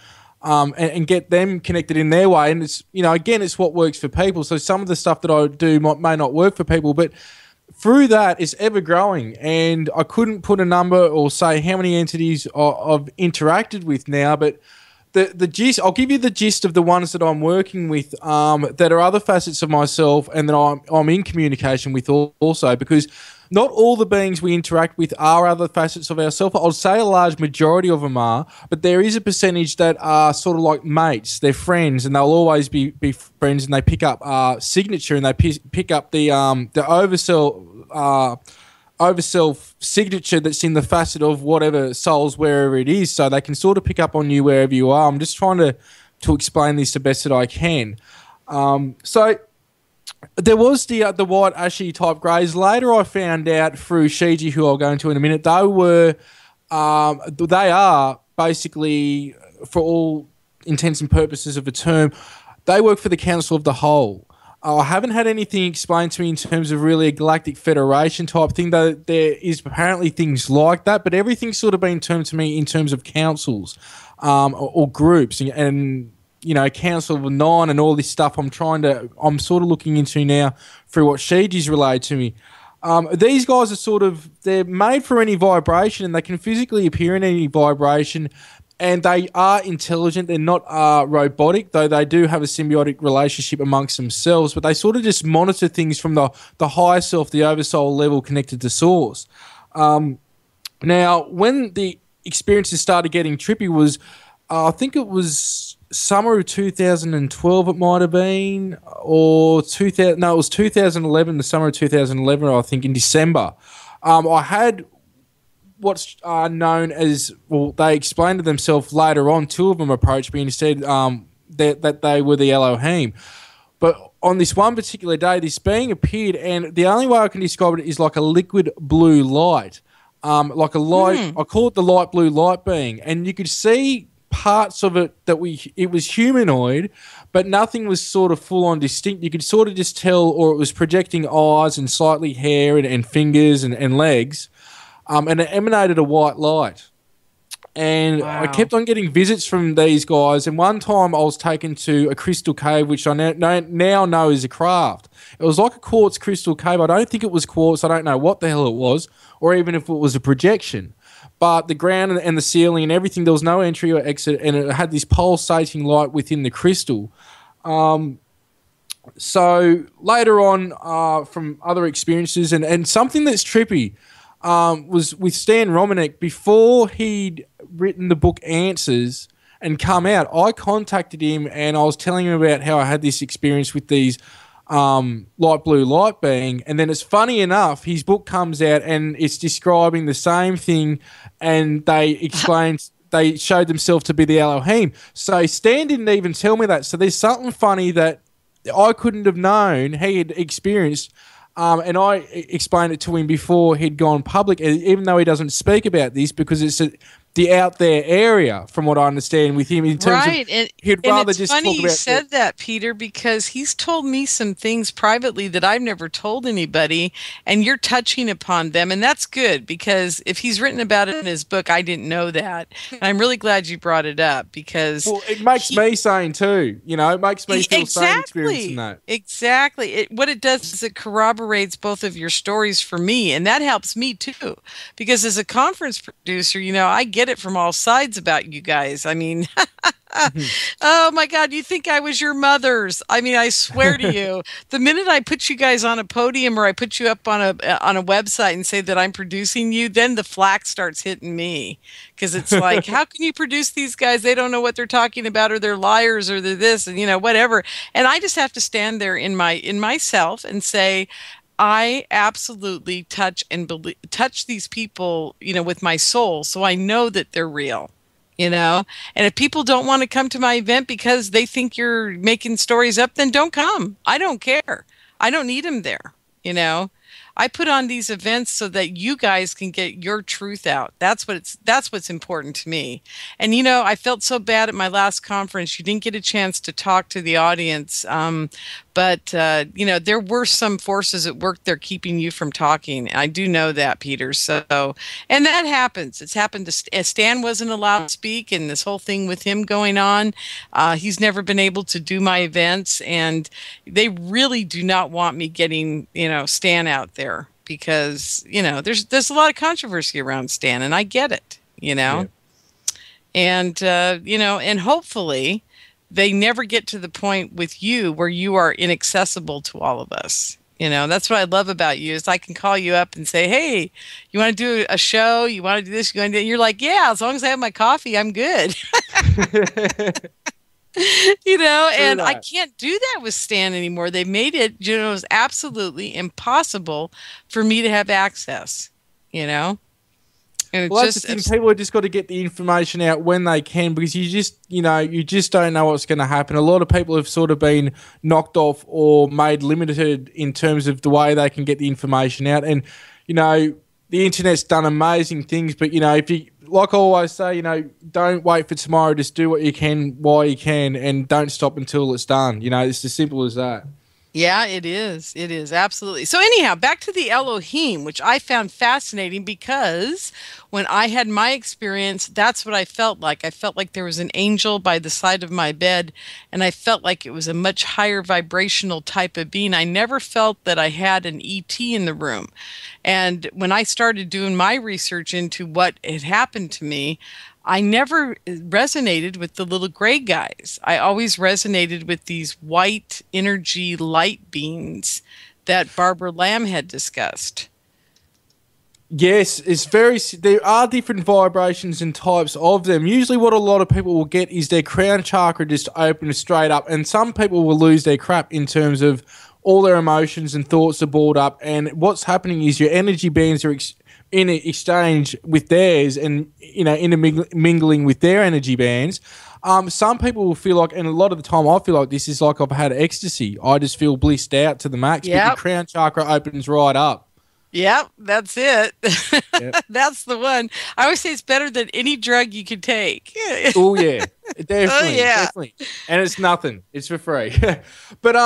and get them connected in their way. And it's, again, it's what works for people. So some of the stuff that I do may not work for people, but through that, it's ever growing. And I couldn't put a number or say how many entities I've interacted with now, but the gist, I'll give you the gist of the ones that I'm working with, that are other facets of myself and that I'm in communication with also, because not all the beings we interact with are other facets of ourselves. I'll say a large majority of them are, but there is a percentage that are sort of like mates. They're friends, and they'll always be friends, and they pick up signature, and they pick up the overself signature that's in the facet of whatever souls, wherever it is, so they can sort of pick up on you wherever you are. I'm just trying to explain this the best that I can. So there was the white ashy type greys. Later I found out through Shiji, who I'll go into in a minute, they are basically, for all intents and purposes of the term, they work for the Council of the Whole. I haven't had anything explained to me in terms of really a galactic federation type thing, though there is apparently things like that, but everything's sort of been termed to me in terms of councils, or groups, and Council of Nine and all this stuff I'm sort of looking into now through what Shiji's relayed to me. These guys are they're made for any vibration, and they can physically appear in any vibration, and they are intelligent. They're not robotic, though they do have a symbiotic relationship amongst themselves, but they sort of just monitor things from the higher self, the oversoul level connected to source. Now, when the experiences started getting trippy was, I think it was summer of 2012 it might have been, or it was 2011, the summer of 2011, I think, in December. I had what's known as, well, they explained to themselves later on, two of them approached me and said that they were the Elohim. But on this one particular day, this being appeared, and the only way I can describe it is like a liquid blue light, like a light, I call it the light blue light being, and you could see parts of it that it was humanoid, but nothing was sort of full on distinct. You could sort of just tell, or it was projecting eyes and slightly hair and fingers and legs, and it emanated a white light. And I kept on getting visits from these guys. And one time I was taken to a crystal cave, which I now know is a craft. It was like a quartz crystal cave. I don't think it was quartz. I don't know what the hell it was, or even if it was a projection. But the ground and the ceiling and everything, there was no entry or exit, and it had this pulsating light within the crystal. So later on, from other experiences, and something that's trippy was with Stan Romanek. Before he'd written the book Answers and come out, I contacted him and I was telling him about how I had this experience with these light blue light being, and then it's funny enough, his book comes out and it's describing the same thing, and they explained they showed themselves to be the Elohim. So Stan didn't even tell me that. So there's something funny that I couldn't have known he had experienced, and I explained it to him before he'd gone public, even though he doesn't speak about this because it's the out there area, from what I understand with him, in terms of he'd rather just talk about. It's funny you said that, Peter, because he's told me some things privately that I've never told anybody, and you're touching upon them, and that's good, because if he's written about it in his book, I didn't know that. And I'm really glad you brought it up, because it makes me sane too. It makes me feel sane experiencing that. Exactly. What it does is it corroborates both of your stories for me, and that helps me too, because as a conference producer, I get it from all sides about you guys. I mean, oh my God, you think I was your mother's? I mean, I swear to you, the minute I put you guys on a podium or I put you up on a website and say that I'm producing you, then the flack starts hitting me, because it's like, how can you produce these guys? They don't know what they're talking about, or they're liars, or they're this, and whatever. And I just have to stand there in myself and say, I absolutely touch these people, with my soul, so I know that they're real, And if people don't want to come to my event because they think you're making stories up, then don't come. I don't care. I don't need them there, I put on these events so that you guys can get your truth out. That's what's important to me. And I felt so bad at my last conference. You didn't get a chance to talk to the audience, but there were some forces at work there keeping you from talking. I do know that, Peter. So, and that happens. It's happened to Stan. Wasn't allowed to speak, and this whole thing with him going on. He's never been able to do my events, and they really do not want me getting Stan out there, because there's a lot of controversy around Stan, and I get it. Yeah. And and hopefully they never get to the point with you where you are inaccessible to all of us. That's what I love about you, is I can call you up and say, hey, you want to do a show? You want to do this? You're like, yeah, as long as I have my coffee, I'm good. And I can't do that with Stan anymore. They made it, it was absolutely impossible for me to have access, And that's the thing. People have just got to get the information out when they can, because you just don't know what's going to happen. A lot of people have sort of been knocked off or made limited in terms of the way they can get the information out. And, the internet's done amazing things, but, if you, like I always say, don't wait for tomorrow. Just do what you can while you can, and don't stop until it's done. It's as simple as that. Yeah, it is. It is, absolutely. So anyhow, back to the Elohim, which I found fascinating, because when I had my experience, that's what I felt like. I felt like there was an angel by the side of my bed, and I felt like it was a much higher vibrational type of being. I never felt that I had an ET in the room. And when I started doing my research into what had happened to me, I never resonated with the little gray guys. I always resonated with these white energy light beings that Barbara Lamb had discussed. Yes, there are different vibrations and types of them. Usually what a lot of people will get is their crown chakra just open straight up, and some people will lose their crap in terms of all their emotions and thoughts are balled up, and what's happening is your energy bands are in exchange with theirs, and intermingling with their energy bands. Some people will feel like, and a lot of the time I feel like this is like I've had ecstasy. I just feel blissed out to the max. Yep. But your crown chakra opens right up. Yep, that's it. Yep. That's the one. I always say it's better than any drug you could take. Oh yeah, definitely, definitely. And it's nothing. It's for free. But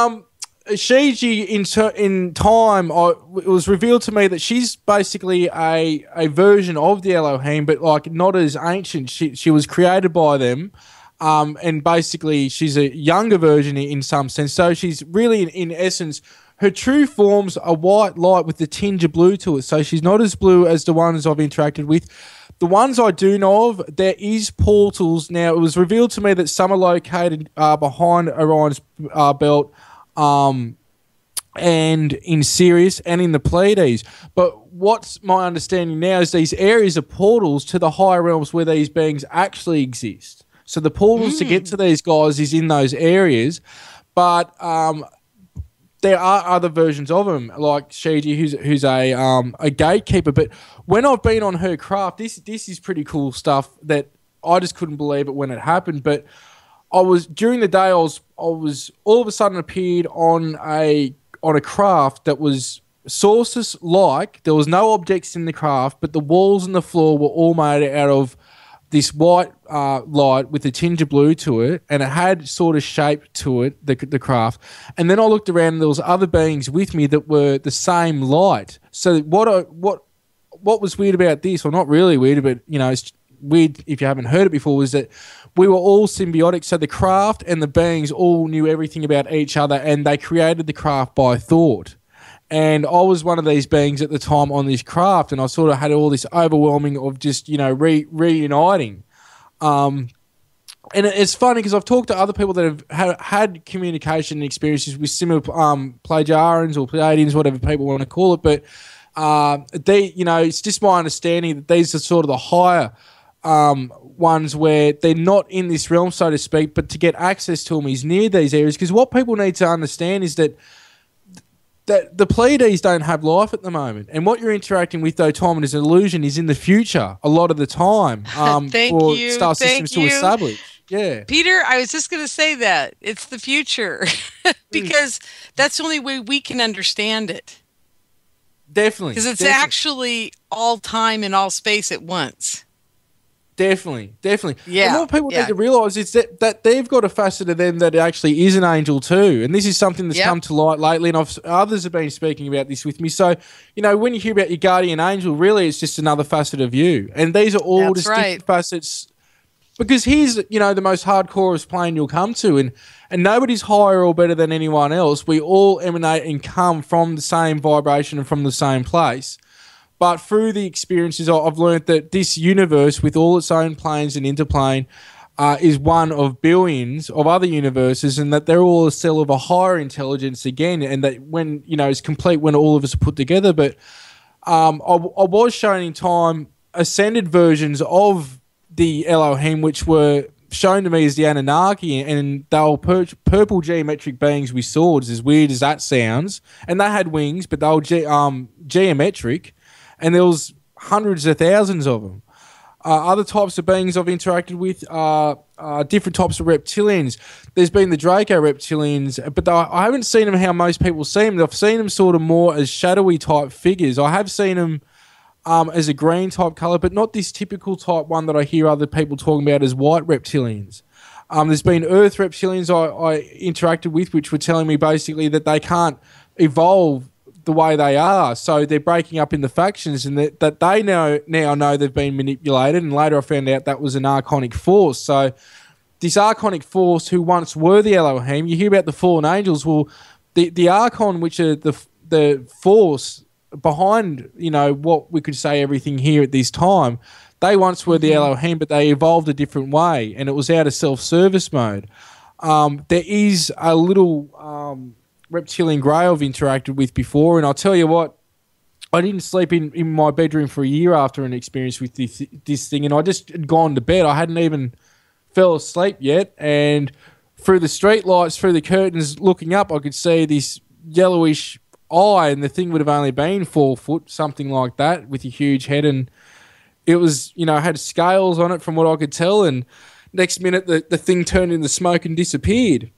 Shiji, in time, it was revealed to me that she's basically a version of the Elohim, but like not as ancient. She was created by them, and basically she's a younger version in some sense. So she's really, in essence, her true form's a white light with a tinge of blue to it. So she's not as blue as the ones I've interacted with. The ones I do know of, there is portals. Now, it was revealed to me that some are located behind Orion's belt, and in Sirius and in the Pleiades. But what's my understanding now is these areas are portals to the higher realms where these beings actually exist. So the portals to get to these guys is in those areas. But there are other versions of him, like Shiji, who's a gatekeeper. But when I've been on her craft, this is pretty cool stuff that I just couldn't believe it when it happened. But during the day, I was all of a sudden appeared on a craft that was sources-like. There was no objects in the craft, but the walls and the floor were all made out of this white light with a tinge of blue to it, and it had sort of shape to it, the craft. And then I looked around, and there was other beings with me that were the same light. So what was weird about this, or not really weird, but it's weird if you haven't heard it before, was that we were all symbiotic. So the craft and the beings all knew everything about each other, and they created the craft by thought. And I was one of these beings at the time on this craft, and I sort of had all this overwhelming of just, reuniting. And it's funny because I've talked to other people that have had communication experiences with similar Pleiadians or Pleiadians, whatever people want to call it. But it's just my understanding that these are sort of the higher ones where they're not in this realm, so to speak, but to get access to them is near these areas. Because what people need to understand is that the Pleiades don't have life at the moment. And what you're interacting with, though, time and is an illusion, is in the future a lot of the time. Star systems to establish. Yeah. Peter, I was just going to say that. It's the future. Because that's the only way we can understand it. Definitely. Because it's actually all time and all space at once. Definitely. Yeah. And what people need to realise is that they've got a facet of them that actually is an angel too. And this is something that's come to light lately, and others have been speaking about this with me. So, when you hear about your guardian angel, really it's just another facet of you. And these are all different facets. Because here's, the most hardcorest plane you'll come to, and nobody's higher or better than anyone else. We all emanate and come from the same vibration and from the same place. But through the experiences, I've learned that this universe, with all its own planes and interplane, is one of billions of other universes, and that they're all a cell of a higher intelligence again, and that when, it's complete when all of us are put together. But I was shown in time ascended versions of the Elohim, which were shown to me as the Anunnaki, and they were purple geometric beings with swords, as weird as that sounds. And they had wings, but they were geometric. And there was hundreds of thousands of them. Other types of beings I've interacted with are different types of reptilians. There's been the Draco reptilians, but I haven't seen them how most people see them. I've seen them sort of more as shadowy type figures. I have seen them as a green type colour, but not this typical type one that I hear other people talking about as white reptilians. There's been Earth reptilians I interacted with, which were telling me basically that they can't evolve the way they are, so they're breaking up into factions, and that they now know they've been manipulated. And later I found out that was an archonic force. So this archonic force, who once were the Elohim, you hear about the fallen angels. Well, the archon, which are the force behind, what we could say everything here at this time, they once were the Elohim, but they evolved a different way, and it was out of self-service mode. There is a little reptilian grey I've interacted with before, and I'll tell you what, I didn't sleep in my bedroom for a year after an experience with this thing, and I just had gone to bed. I hadn't even fell asleep yet, and through the street lights, through the curtains, looking up, I could see this yellowish eye, and the thing would have only been 4 foot, something like that, with a huge head, and it was, had scales on it from what I could tell, and next minute the thing turned into smoke and disappeared.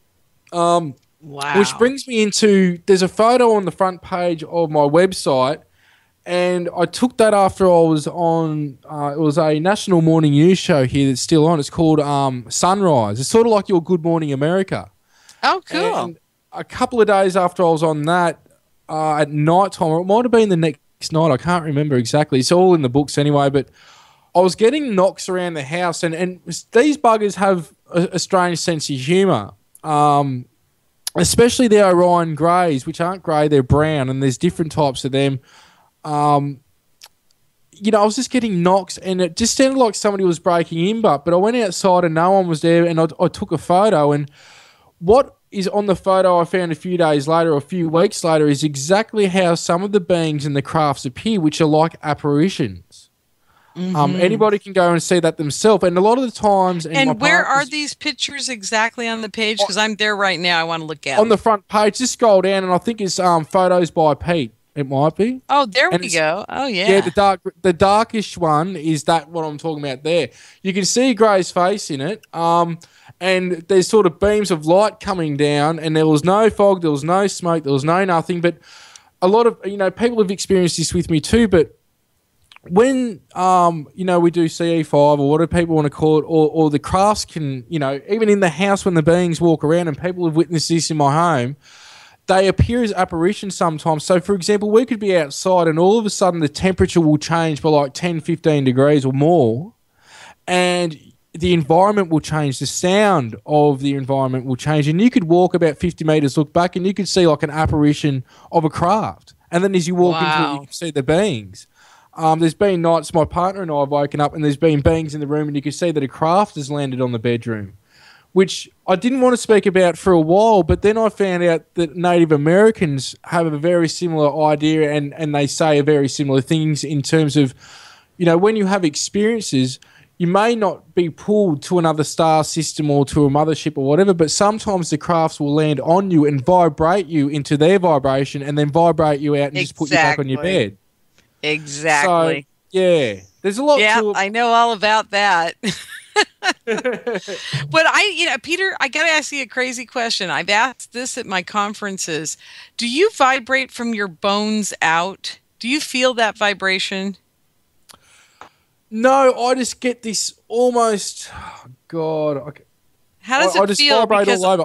Wow. Which brings me into, there's a photo on the front page of my website, and I took that after I was on, it was a national morning news show here that's still on. It's called Sunrise. It's sort of like your Good Morning America. Oh, cool. a couple of days after I was on that, at night time, or it might have been the next night, I can't remember exactly. It's all in the books anyway, but I was getting knocks around the house, and these buggers have a strange sense of humour, especially the Orion Greys, which aren't grey, they're brown, and there's different types of them. You know, I was just getting knocks, and it just sounded like somebody was breaking in, but I went outside and no one was there, and I took a photo, and what is on the photo I found a few days later or a few weeks later is exactly how some of the beings in the crafts appear, which are like apparitions. Mm-hmm. Anybody can go and see that themselves, and a lot of the times... And where are these pictures exactly on the page? Because I'm there right now. I want to look at on the front page. Just scroll down, and I think it's photos by Pete. It might be. Oh, there we go. Oh, yeah. Yeah, the darkish one is that what I'm talking about there. You can see Gray's face in it, and there's sort of beams of light coming down, and there was no fog, there was no smoke, there was no nothing. But a lot of, people have experienced this with me too, but when, we do CE5 or whatever people want to call it, or the crafts can, even in the house when the beings walk around, and people have witnessed this in my home, they appear as apparitions sometimes. So, for example, we could be outside and all of a sudden the temperature will change by like 10, 15 degrees or more, and the environment will change. The sound of the environment will change, and you could walk about 50 metres, look back, and you could see like an apparition of a craft. And then as you walk into it, you can see the beings. There's been nights my partner and I have woken up and there's been beings in the room, and you can see that a craft has landed on the bedroom, which I didn't want to speak about for a while, but then I found out that Native Americans have a very similar idea, and they say very similar things in terms of, when you have experiences, you may not be pulled to another star system or to a mothership or whatever, but sometimes the crafts will land on you and vibrate you into their vibration and then vibrate you out and just put you back on your bed. Exactly. So, yeah. There's a lot to it. I know all about that. But Peter, I got to ask you a crazy question. I've asked this at my conferences. Do you vibrate from your bones out? Do you feel that vibration? No, I just get this almost, how does it I just feel? vibrate all over.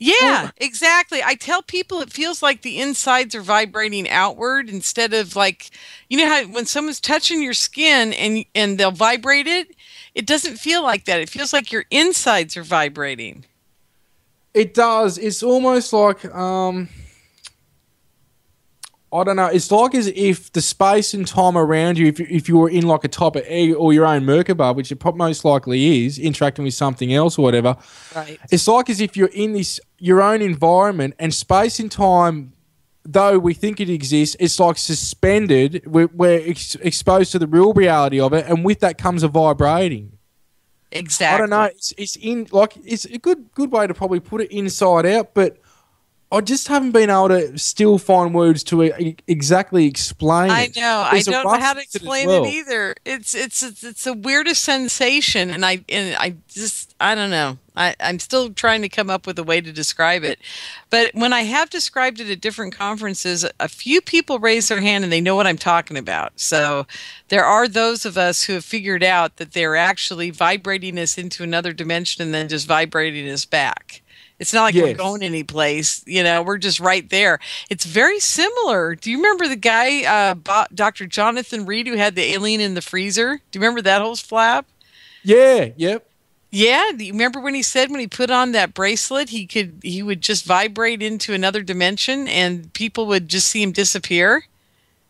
Yeah, exactly. I tell people it feels like the insides are vibrating outward instead of like, how when someone's touching your skin and they'll vibrate it, it doesn't feel like that. It feels like your insides are vibrating. It does. It's almost like, I don't know. It's like as if the space and time around you, if you were in like a type of egg or your own Merkaba, which it most likely is, interacting with something else or whatever. Right. It's like as if you're in your own environment, and space and time, though we think it exists, it's like suspended. We're exposed to the real reality of it, and with that comes a vibrating. Exactly. I don't know. It's a good way to probably put it inside out, but I just haven't been able to still find words to exactly explain it. I know. I don't know how to explain it either. It's the weirdest sensation, and I don't know. I'm still trying to come up with a way to describe it. But when I have described it at different conferences, a few people raise their hand and they know what I'm talking about. So there are those of us who have figured out that they're actually vibrating us into another dimension and then just vibrating us back. It's not like we're going any place, we're just right there. It's very similar. Do you remember the guy, Dr. Jonathan Reed, who had the alien in the freezer? Do you remember that whole flap? Yeah, yep. Yeah, do you remember when he said when he put on that bracelet, he would just vibrate into another dimension and people would just see him disappear?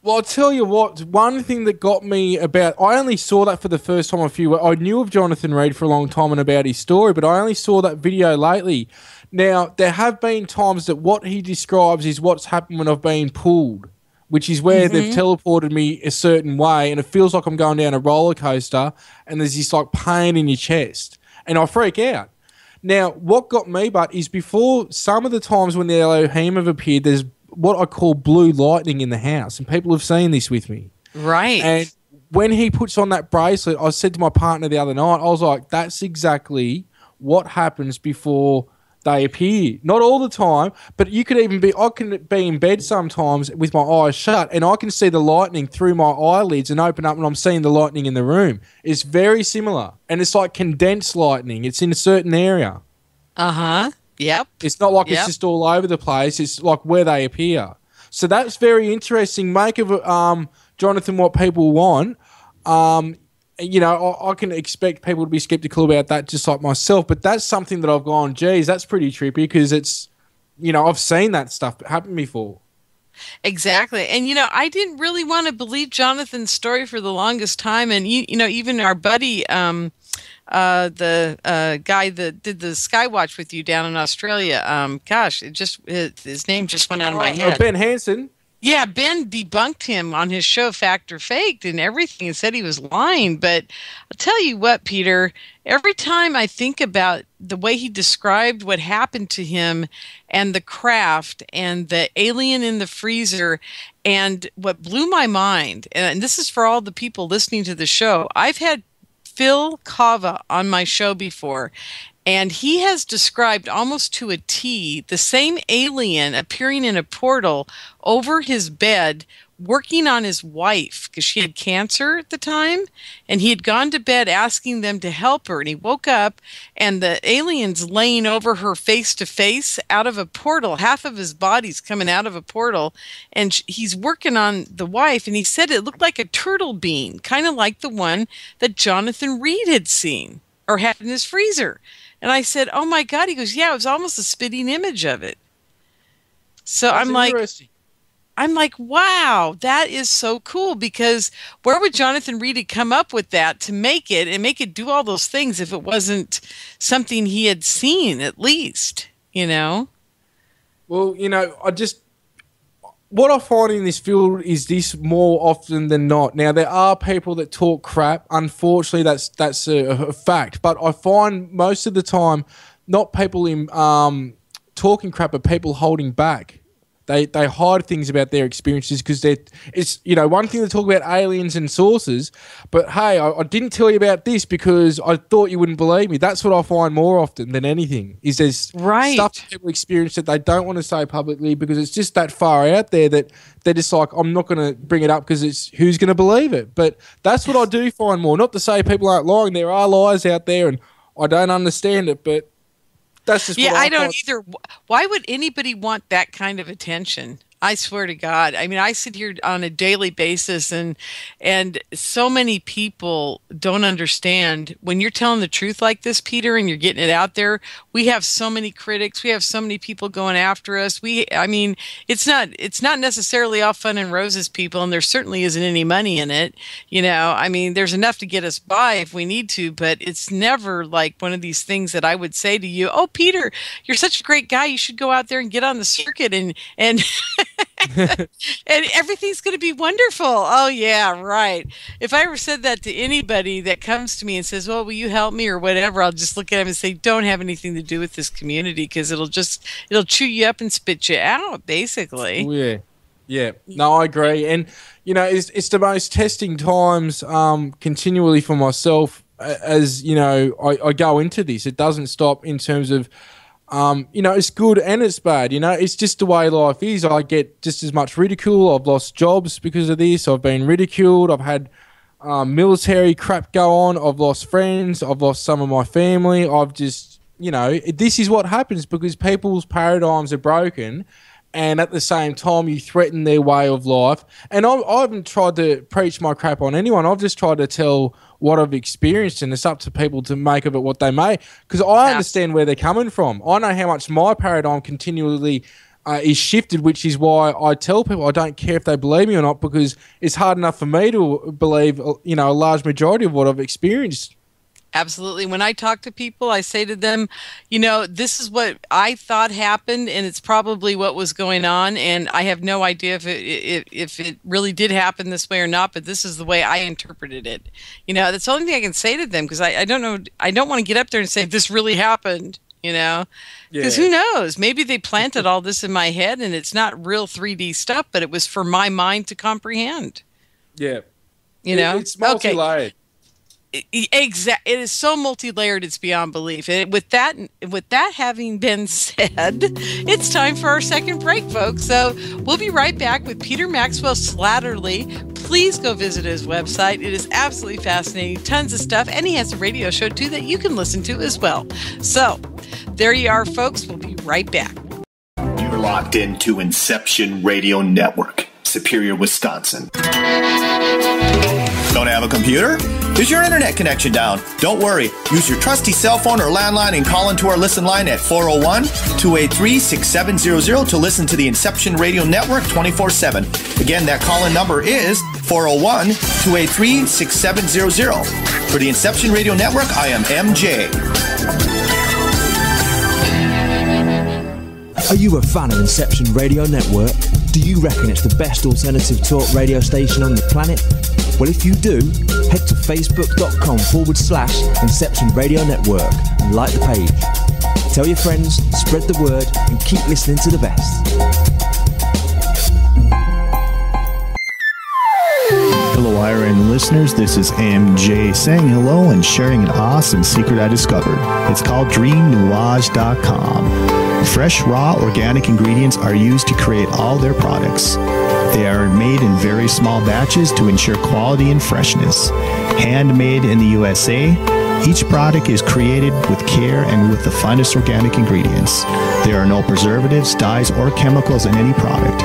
Well, I'll tell you what, one thing that got me I only saw that for the first time I knew of Jonathan Reed for a long time and about his story, but I only saw that video lately. Now, there have been times that what he describes is what's happened when I've been pulled, which is where they've teleported me a certain way, and it feels like I'm going down a roller coaster, and there's this like pain in your chest, and I freak out. Now, what got me, is before some of the times when the Elohim have appeared, there's what I call blue lightning in the house, and people have seen this with me. Right. And when he puts on that bracelet, I said to my partner the other night, I was like, that's exactly what happens before they appear. Not all the time, but I can be in bed sometimes with my eyes shut and I can see the lightning through my eyelids and open up and I'm seeing the lightning in the room. It's very similar. And it's like condensed lightning. It's in a certain area. Uh-huh. Yep. It's not like it's just all over the place. It's like where they appear. So that's very interesting. Make of it, Jonathan, what people want. I can expect people to be skeptical about that, just like myself. But that's something that I've gone, geez, that's pretty trippy, because it's, I've seen that stuff happen before. Exactly. And, I didn't really want to believe Jonathan's story for the longest time. And, even our buddy, the guy that did the Skywatch with you down in Australia, his name just went out of my head. Ben Hansen. Yeah, Ben debunked him on his show Fact or Faked and everything and said he was lying. But I'll tell you what, Peter, every time I think about the way he described what happened to him and the craft and the alien in the freezer, and what blew my mind, and this is for all the people listening to the show, I've had Phil Kava on my show before, and he has described almost to a T the same alien appearing in a portal over his bed, working on his wife because she had cancer at the time, and he had gone to bed asking them to help her, and he woke up and the alien's laying over her face to face out of a portal. Half of his body's coming out of a portal, and he's working on the wife, and he said it looked like a turtle bean, kind of like the one that Jonathan Reed had seen or had in his freezer. And I said, oh my God. He goes, yeah, it was almost a spitting image of it. So That's I'm like, wow, that is so cool, because where would Jonathan Reed have come up with that to make it do all those things if it wasn't something he had seen, at least, Well, what I find in this field is this more often than not. Now, there are people that talk crap. Unfortunately, that's a fact. But I find most of the time, not people in talking crap, but people holding back. They hide things about their experiences because it's one thing to talk about aliens and sources, but hey, I didn't tell you about this because I thought you wouldn't believe me. That's what I find more often than anything, is there's stuff that people experience that they don't want to say publicly because it's just that far out there that they're just like, I'm not going to bring it up because it's who's going to believe it. But that's what I do find more. Not to say people aren't lying. There are lies out there and I don't understand it, but that's just what I don't either. Why would anybody want that kind of attention? I swear to God. I mean, I sit here on a daily basis, and so many people don't understand when you're telling the truth like this, Peter, and you're getting it out there. We have so many critics. We have so many people going after us. It's not necessarily all fun and roses, people, and there certainly isn't any money in it. There's enough to get us by if we need to, but it's never like one of these things that I would say to you, oh, Peter, you're such a great guy. You should go out there and get on the circuit and and everything's going to be wonderful. Oh, yeah, right. If I ever said that to anybody that comes to me and says, well, will you help me or whatever, I'll just look at them and say, don't have anything to do with this community, because it'll chew you up and spit you out, basically. Oh, yeah. Yeah. No, I agree. And, it's the most testing times continually for myself as, I go into this. It doesn't stop in terms of, it's good and it's bad. It's just the way life is. I get just as much ridicule. I've lost jobs because of this. I've been ridiculed. I've had military crap go on. I've lost friends. I've lost some of my family. I've just, this is what happens because people's paradigms are broken. And at the same time, you threaten their way of life. And I haven't tried to preach my crap on anyone. I've just tried to tell what I've experienced, and it's up to people to make of it what they may. Because I understand where they're coming from. I know how much my paradigm continually is shifted, which is why I tell people I don't care if they believe me or not, because it's hard enough for me to believe, a large majority of what I've experienced. Absolutely. When I talk to people, I say to them, this is what I thought happened, and it's probably what was going on, and I have no idea if it really did happen this way or not, but this is the way I interpreted it. That's the only thing I can say to them, because I don't know. I don't want to get up there and say, this really happened, because who knows? Maybe they planted all this in my head, and it's not real 3D stuff, but it was for my mind to comprehend. Yeah. It's multi-layered. Okay. It is so multi-layered, it's beyond belief. And with that having been said, it's time for our second break, folks. So we'll be right back with Peter Maxwell Slattery. please go visit his website. It is absolutely fascinating. Tons of stuff. And he has a radio show, too, that you can listen to as well. So, there you are, folks. We'll be right back. You're locked into Inception Radio Network, Superior, Wisconsin. Don't have a computer? Is your internet connection down? Don't worry. Use your trusty cell phone or landline and call into our listen line at 401-283-6700 to listen to the Inception Radio Network 24/7. Again, that call-in number is 401-283-6700. For the Inception Radio Network, I am MJ. Are you a fan of Inception Radio Network? Do you reckon it's the best alternative talk radio station on the planet? Well, if you do, head to facebook.com/Inception Radio Network and like the page. Tell your friends, spread the word, and keep listening to the best. Hello, IRN listeners. This is MJ saying hello and sharing an awesome secret I discovered. It's called DreamNuage.com. Fresh, raw, organic ingredients are used to create all their products. They are made in very small batches to ensure quality and freshness. Handmade in the USA, each product is created with care and with the finest organic ingredients. There are no preservatives, dyes, or chemicals in any product.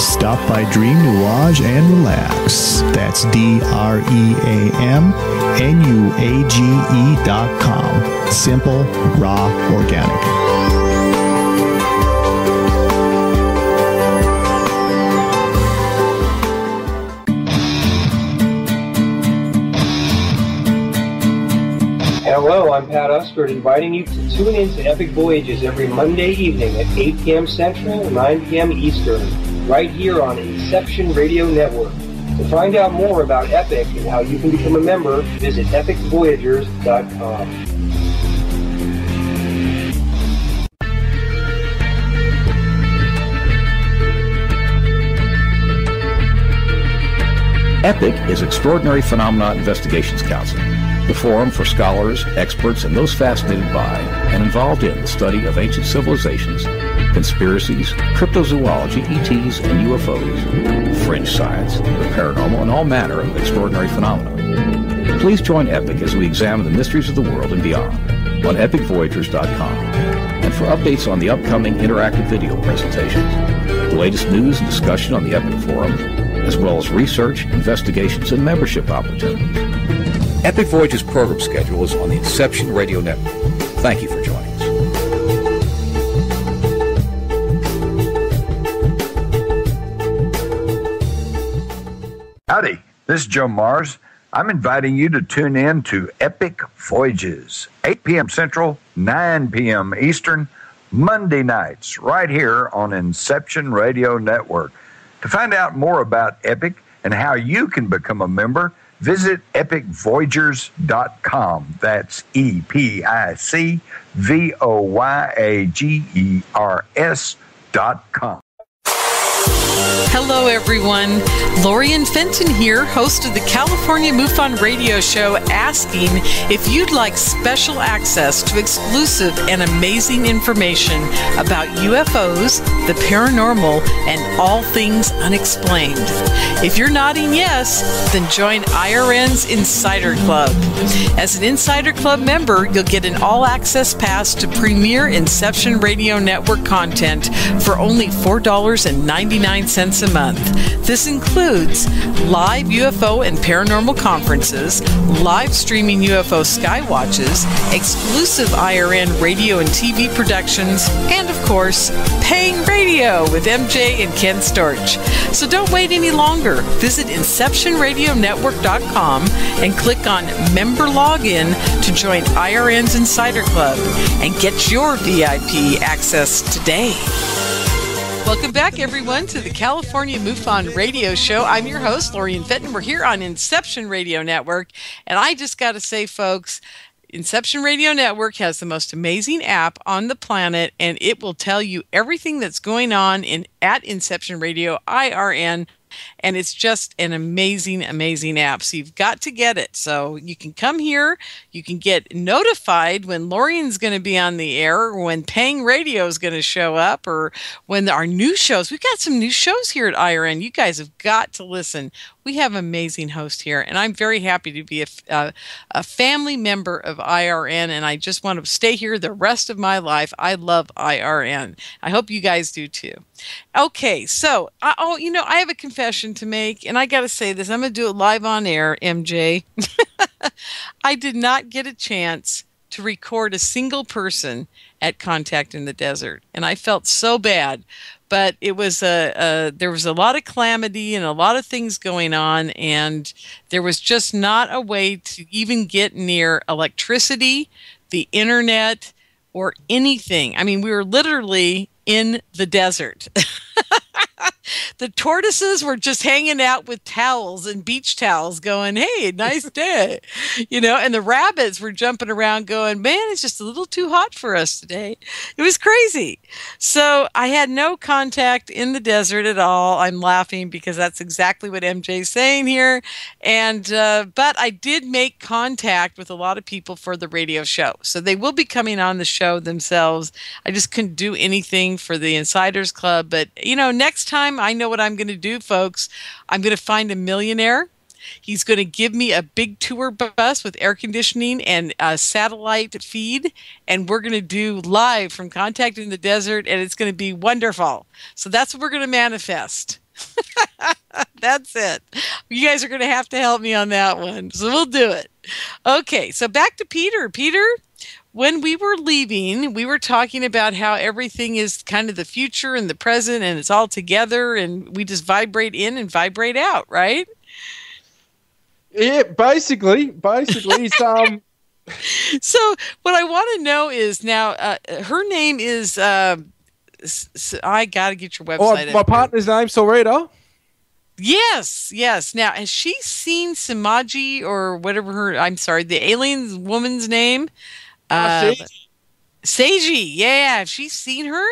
Stop by Dream Nuage and relax. That's DreamNuage.com. Simple, raw, organic. Hello, I'm Pat Usford, inviting you to tune in to Epic Voyages every Monday evening at 8 p.m. Central, 9 p.m. Eastern, right here on Inception Radio Network. To find out more about Epic and how you can become a member, visit epicvoyagers.com. EPIC is Extraordinary Phenomena Investigations Council, the forum for scholars, experts, and those fascinated by and involved in the study of ancient civilizations, conspiracies, cryptozoology, ETs, and UFOs, fringe science, the paranormal, and all manner of extraordinary phenomena. Please join EPIC as we examine the mysteries of the world and beyond on epicvoyagers.com. And for updates on the upcoming interactive video presentations, the latest news and discussion on the EPIC forums, as well as research, investigations, and membership opportunities. Epic Voyage's program schedule is on the Inception Radio Network. Thank you for joining us. Howdy, this is Joe Mars. I'm inviting you to tune in to Epic Voyages, 8 p.m. Central, 9 p.m. Eastern, Monday nights, right here on Inception Radio Network. To find out more about Epic and how you can become a member, visit epicvoyagers.com. That's epicvoyagers.com. Hello, everyone. Lorien Fenton here, host of the California MUFON Radio Show, asking if you'd like special access to exclusive and amazing information about UFOs, the paranormal, and all things unexplained. If you're nodding yes, then join IRN's Insider Club. As an Insider Club member, you'll get an all-access pass to premier Inception Radio Network content for only $4.99 a month. This includes live UFO and paranormal conferences, live streaming UFO skywatches, exclusive IRN radio and TV productions, and of course, paying radio with MJ and Ken Storch. So don't wait any longer. Visit InceptionRadioNetwork.com and click on Member Login to join IRN's Insider Club and get your VIP access today. Welcome back, everyone, to the California MUFON Radio Show. I'm your host, Lorien Fenton. We're here on Inception Radio Network. And I just got to say, folks, Inception Radio Network has the most amazing app on the planet, and it will tell you everything that's going on at Inception Radio, IRN. And it's just an amazing, amazing app. So you've got to get it. So you can come here. You can get notified when Lorien's going to be on the air, or when Paying Radio is going to show up, or when our new shows. We've got some new shows here at IRN. You guys have got to listen. We have an amazing host here, and I'm very happy to be a family member of IRN, and I just want to stay here the rest of my life. I love IRN. I hope you guys do too. Okay, so, I have a confession to make, and I got to say this. I'm going to do it live on air, MJ. I did not get a chance to record a single person at Contact in the Desert, and I felt so bad. But it was there was a lot of calamity and a lot of things going on, and there was just not a way to even get near electricity, the internet, or anything. I mean, we were literally in the desert. The tortoises were just hanging out with towels and beach towels going, hey, nice day. And the rabbits were jumping around going, man, it's just a little too hot for us today. It was crazy. So I had no contact in the desert at all. I'm laughing because that's exactly what MJ's saying here. And but I did make contact with a lot of people for the radio show. So they will be coming on the show themselves. I just couldn't do anything for the Insiders Club. But, next time I know what I'm going to do, folks. I'm going to find a millionaire. He's going to give me a big tour bus with air conditioning and a satellite feed, and we're going to do live from Contact in the Desert, and it's going to be wonderful. So that's what we're going to manifest. That's it. You guys are going to have to help me on that one. So we'll do it. Okay, so back to Peter. Peter, when we were leaving, we were talking about how everything is kind of the future and the present, and it's all together, and we just vibrate in and vibrate out, right? Yeah, basically. So what I want to know is now, her name is, I got to get your website. My partner's name, Sorita. Yes. Now, has she seen Samaji or whatever the alien woman's name? Seiji, yeah. Have she seen her?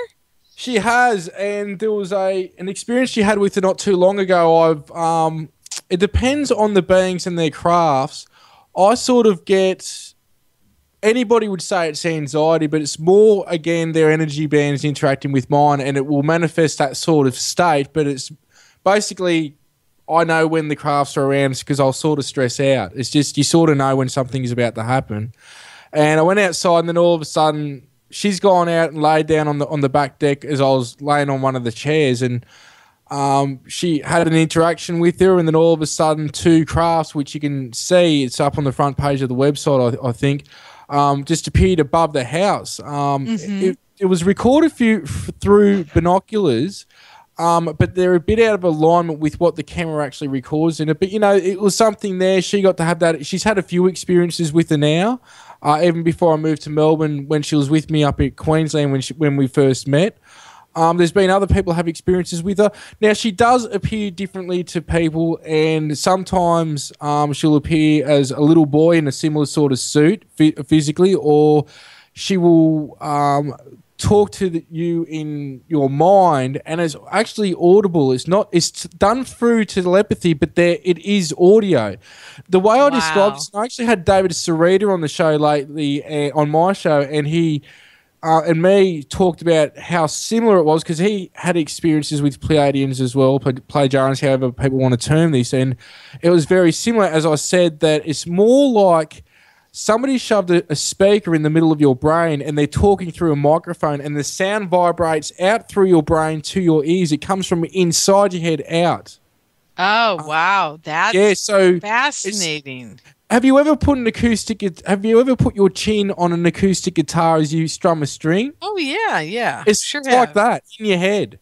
She has, and there was an experience she had with her not too long ago. It depends on the beings and their crafts. I sort of get, anybody would say it's anxiety, but it's more, again, their energy bands interacting with mine, and it will manifest that sort of state, but it's basically, I know when the crafts are around because I'll sort of stress out. It's just, you sort of know when something is about to happen. And I went outside, and then all of a sudden, she's gone out and laid down on the back deck as I was laying on one of the chairs, and she had an interaction with her, and then all of a sudden, two crafts, which you can see, it's up on the front page of the website, I think, just appeared above the house. It was recorded through binoculars, but they're a bit out of alignment with what the camera actually records in it. But, it was something there. She got to have that. She's had a few experiences with her now. Even before I moved to Melbourne, when she was with me up in Queensland when we first met. There's been other people have experiences with her. Now, she does appear differently to people, and sometimes she'll appear as a little boy in a similar sort of suit physically, or she will talk to you in your mind, and it's actually audible. It's done through telepathy, but it is audio. The way I describe this, I actually had David Sarita on the show lately, on my show, and he and me talked about how similar it was, because he had experiences with Pleiadians as well, Pleiadians, however people want to term this, and it was very similar. As I said, that it's more like somebody shoved a speaker in the middle of your brain, and they're talking through a microphone, and the sound vibrates out through your brain to your ears. It comes from inside your head out. Oh, wow. That's fascinating. Have you ever put your chin on an acoustic guitar as you strum a string? Oh, yeah. It's sure like that in your head.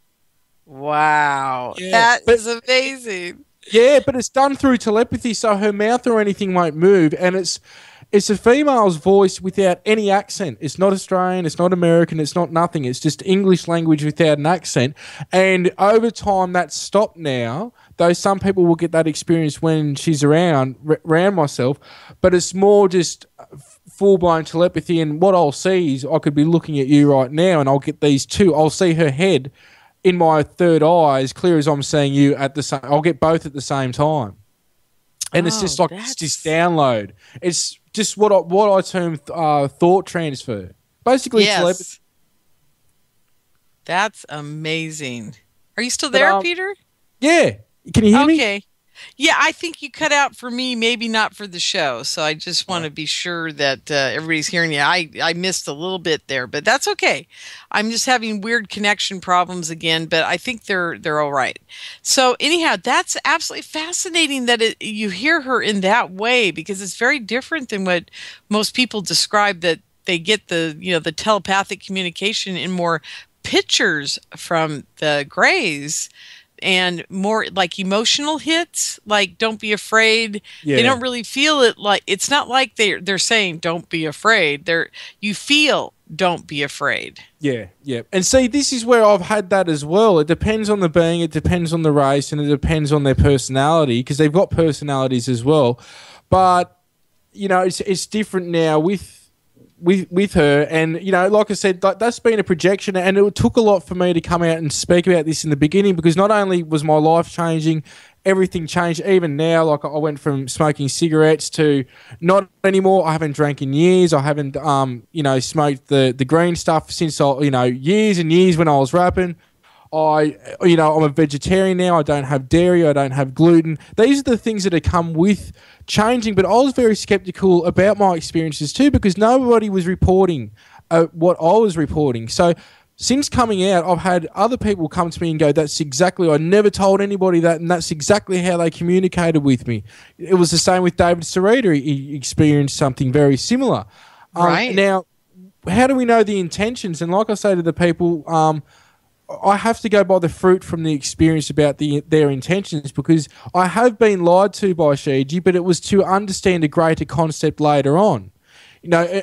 Wow. Yeah, that is amazing. Yeah, but it's done through telepathy, so her mouth or anything won't move, and it's a female's voice without any accent. It's not Australian, it's not American, it's not nothing. It's just English language without an accent. And over time, that's stopped now, though some people will get that experience when she's around myself. But it's more just full-blown telepathy. And what I'll see is I could be looking at you right now, and I'll get these two. I'll see her head in my third eye as clear as I'm seeing you at the same. I'll get both at the same time. And it's just like this download. It's just what I term thought transfer. Basically, telepathy. That's amazing. Are you still there, Peter? Yeah. Can you hear me? Okay. Yeah, I think you cut out for me, maybe not for the show. So I just want to be sure that everybody's hearing you. I missed a little bit there, but that's okay. I'm just having weird connection problems again, but I think they're all right. So anyhow, that's absolutely fascinating that you hear her in that way, because it's very different than what most people describe, that they get the telepathic communication in more pictures from the Greys, and more like emotional hits, like "Don't be afraid." Yeah. They don't really feel it. Like, it's not like they're saying "Don't be afraid." You feel "Don't be afraid." Yeah. And see, this is where I've had that as well. It depends on the being, it depends on the race, and it depends on their personality, because they've got personalities as well. But it's different now with her, and like I said, that's been a projection, and it took a lot for me to come out and speak about this in the beginning, because not only was my life changing, everything changed. Even now, like, I went from smoking cigarettes to not anymore. I haven't drank in years. I haven't smoked the green stuff since years and years when I was rapping. I'm a vegetarian now. I don't have dairy. I don't have gluten. These are the things that have come with changing. But I was very skeptical about my experiences too, because nobody was reporting what I was reporting. So since coming out, I've had other people come to me and go, "That's exactly, I never told anybody that, and that's exactly how they communicated with me." It was the same with David Slattery. He experienced something very similar. Right. Now, how do we know the intentions? And like I say to the people, I have to go by the fruit from the experience about their intentions, because I have been lied to by Shiji, but it was to understand a greater concept later on.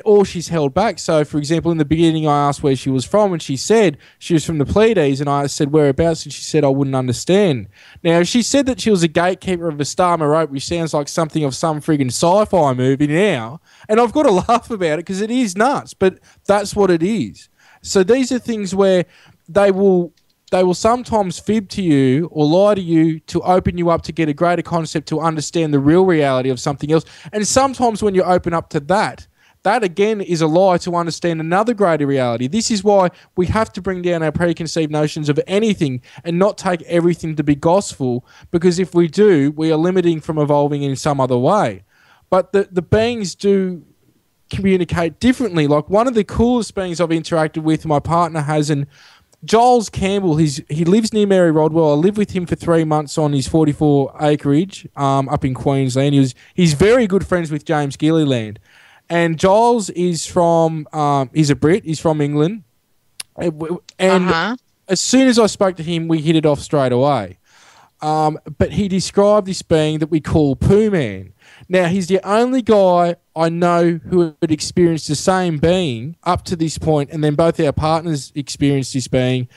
Or she's held back. So, for example, in the beginning, I asked where she was from, and she said she was from the Pleiades, and I said whereabouts, and she said I wouldn't understand. Now, she said that she was a gatekeeper of the Star Merope, which sounds like something of some friggin' sci-fi movie now, and I've got to laugh about it because it is nuts, but that's what it is. So these are things where they will sometimes fib to you or lie to you to open you up to get a greater concept, to understand the real reality of something else. And sometimes when you open up to that again is a lie to understand another greater reality. This is why we have to bring down our preconceived notions of anything and not take everything to be gospel, because if we do, we are limiting from evolving in some other way. But the beings do communicate differently. Like, one of the coolest beings I've interacted with, my partner has, and Giles Campbell, he lives near Mary Rodwell. I lived with him for 3 months on his 44 acreage up in Queensland. He's very good friends with James Gilliland. And Giles is from, he's a Brit, he's from England. And as soon as I spoke to him, we hit it off straight away. But he described this being that we call Pooh Man. Now, he's the only guy I know who had experienced the same being up to this point, and then both our partners experienced this being.